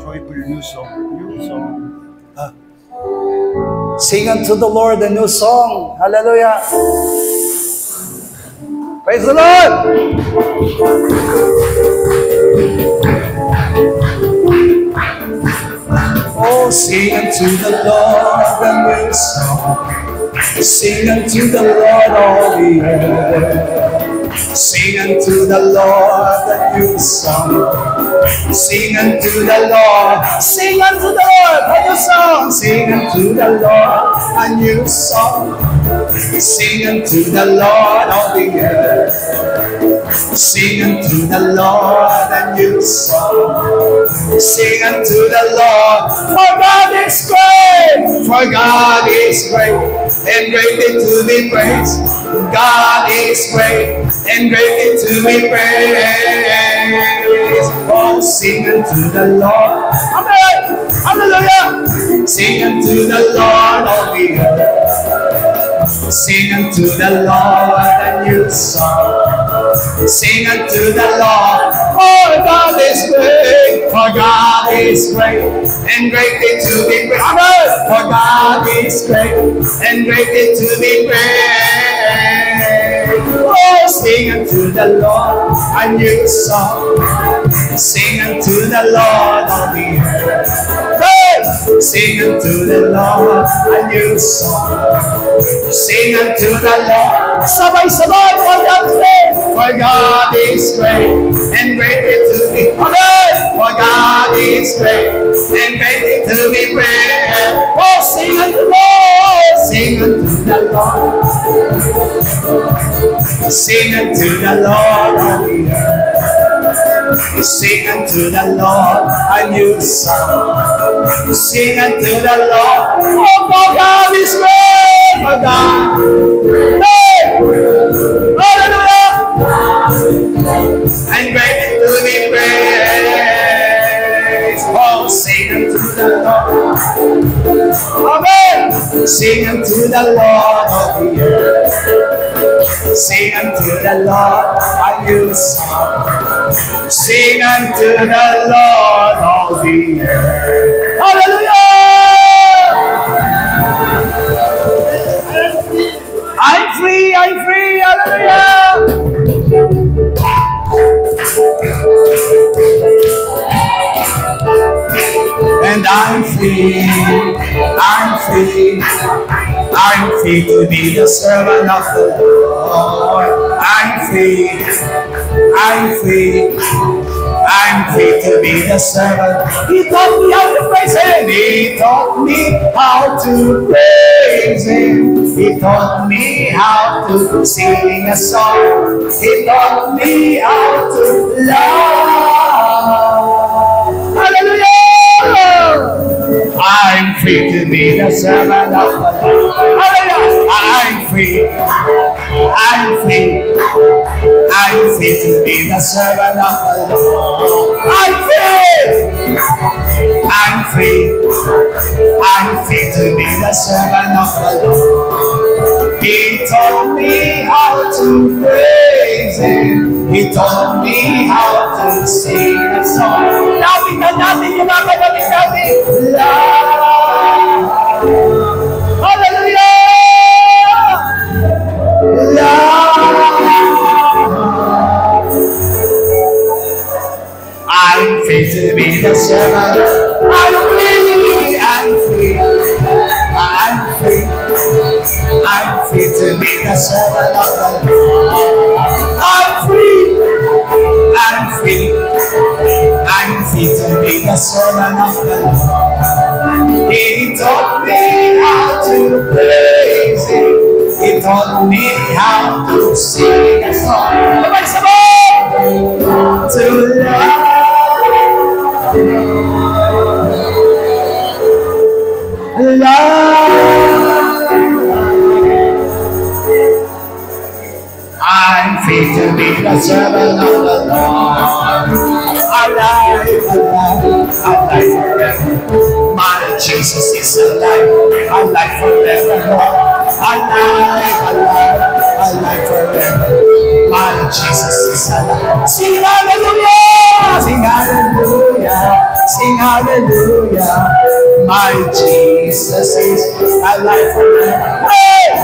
Joyful new song.
Sing unto the Lord a new song. Hallelujah. Praise the Lord. Oh, sing unto the Lord a new song. Sing unto the Lord all the earth. Sing unto the Lord a new song. Sing unto the Lord. Sing unto the Lord a new song. Sing unto the Lord a new song. Sing unto the Lord all the earth. Sing unto the Lord a new song. Sing unto the Lord, for God is great, for God is great, and greatly to be praised. God is great, and greatly to be praised. Oh, sing unto the Lord. Amen. Hallelujah. Sing unto the Lord all the earth. Sing unto the Lord a new song. Sing unto the Lord, for God is great, for God is great, and greatly to be praised. Amen. For God is great, and greatly to be praised. Oh, sing unto the Lord a new song. Sing unto the Lord all the earth. Hey! Sing unto the Lord a new song. Sing unto the Lord. Sabay-sabay, for God is great. For God is great, and greatly to be praised. For God is great, and greatly to be praised. Oh, sing unto the Lord. Sing unto the Lord. Sing unto the Lord all the earth. Sing unto the Lord a new song. Sing unto the Lord. Oh, for God is great. For God. Hey! Hallelujah! And greatly to be praised. Oh, sing unto the Lord. Amen. Sing unto the Lord of the earth. Sing unto the Lord a new song. Sing unto the Lord all the earth. Hallelujah! I'm free, I'm free, hallelujah! And I'm free, I'm free, I'm free to be the servant of the Lord. I'm free, I'm free, I'm free to be the servant. He taught me how to praise Him. He taught me how to praise Him. He taught me how to sing a song. He taught me how to love. Hallelujah! I'm free to be the servant of the Lord. Hallelujah! I'm free. I'm free. I'm free to be the servant of the Lord. I'm free. I'm free. I'm free to be the servant of the Lord. He taught me how to praise Him. He taught me how to sing a song. Natin na natin yung mga kagaling natin. Love. Hallelujah! Love. I'm free to be the servant. I'm free. I'm free. I'm free. I'm free to be the servant of the Lord. I'm free. I'm free. I'm free to be the servant of the Lord. He taught me how to praise Him. He taught me how to sing a song. To love. I'm free to be the servant of the Lord. Alive, alive, alive forever. My Jesus is alive, alive forever. Alive, alive, alive forever. My Jesus is alive. Sing hallelujah, sing hallelujah, sing hallelujah. My Jesus is alive forever. Hey!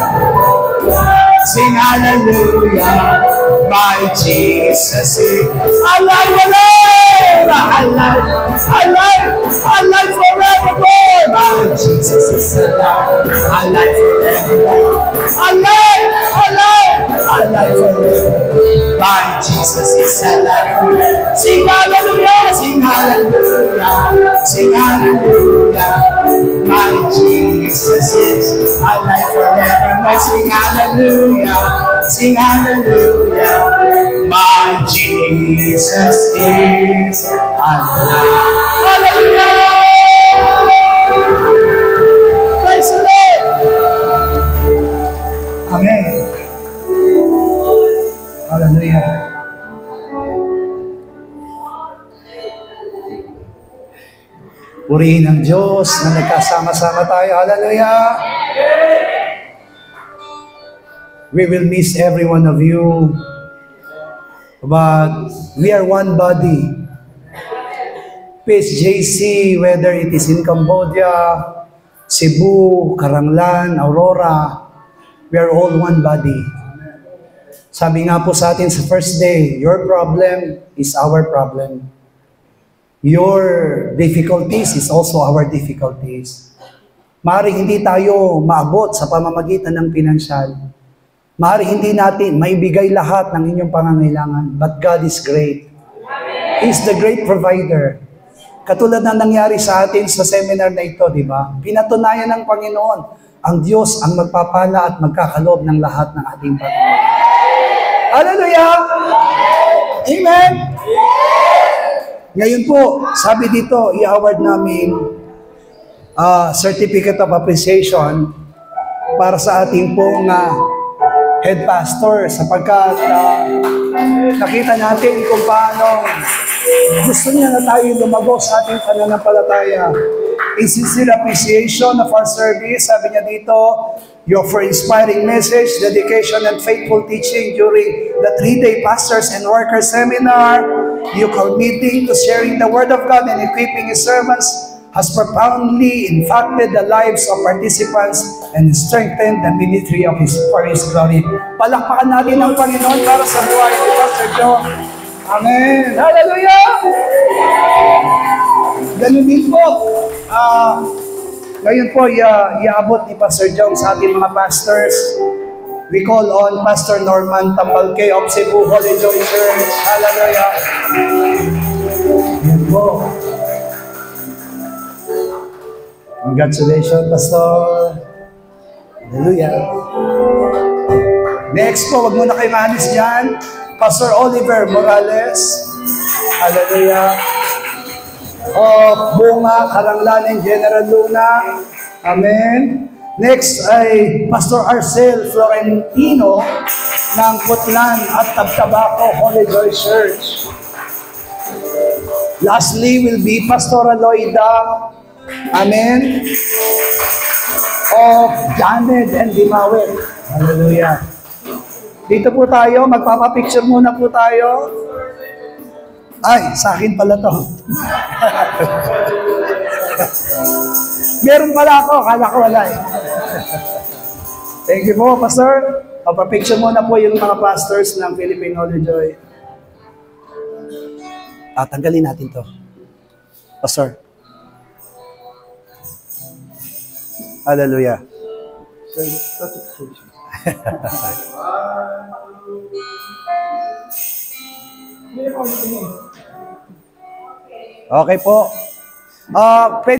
Sing hallelujah, my Jesus is alive, alive, alive, alive, alive forevermore. My Jesus is alive, alive forevermore. Alive, alive, alive forever. My Jesus is alive. Sing hallelujah, sing hallelujah, sing hallelujah. My Jesus is alive forevermore. Sing hallelujah, sing hallelujah. My Jesus is alive. Hallelujah! Praise the Lord! Amen. Hallelujah. Purihin ang Diyos na nagkasama-sama tayo. Hallelujah! We will miss every one of you. But we are one body. PSJC, whether it is in Cambodia, Cebu, Karanglan, Aurora, we are all one body. Sabi nga po sa atin sa first day, your problem is our problem. Your difficulties is also our difficulties. Maaaring hindi tayo maabot sa pamamagitan ng pinansyal. Maaaring hindi natin maibigay lahat ng inyong pangangailangan. But God is great. He is the great provider. Katulad na nangyari sa atin sa seminar na ito, di ba? Pinatunayan ng Panginoon, ang Diyos ang magpapala at magkakaloob ng lahat ng ating pangangailangan. Hallelujah! Amen! Ngayon po, sabi dito, i-award namin Certificate of Appreciation para sa ating pong head pastor sapagkat nakita natin kung paano gusto niya na tayo lumago sa ating pananampalataya. In sincere appreciation of our service, sabi niya dito, your for inspiring message, dedication, and faithful teaching during the 3-day Pastors and Workers Seminar, your committing to sharing the Word of God and equipping His servants has profoundly impacted the lives of participants and strengthened the ministry of for His glory. Palakpakan natin ang Panginoon para sa buhay ni Pastor John. Amen! Hallelujah! Ganun din po. Ngayon po, iaabot ni Pastor John sa ating mga pastors. We call on Pastor Norman Tambalke of Cebu Holy Joy Church. Hallelujah! Yan po. Congratulations, Pastor. Hallelujah. Next po, wag muna kayo maalis dyan. Pastor Oliver Morales. Hallelujah. Of Bunga, Karanglan, and General Luna. Amen. Next ay Pastor Arcel Florentino ng Putlan at Tabtabaco Holy Joy Church. Lastly will be Pastor Aloyda, amen, of Janet and Dimawit. Hallelujah. Dito po tayo, magpapapicture muna po tayo. Ay, sa akin pala to. Meron pala ako, kala ko wala eh. Thank you po, Pastor. Papapicture muna po yung mga pastors ng Philippine Holy Joy. Tatanggalin natin to. Pastor. Hallelujah. Okay po.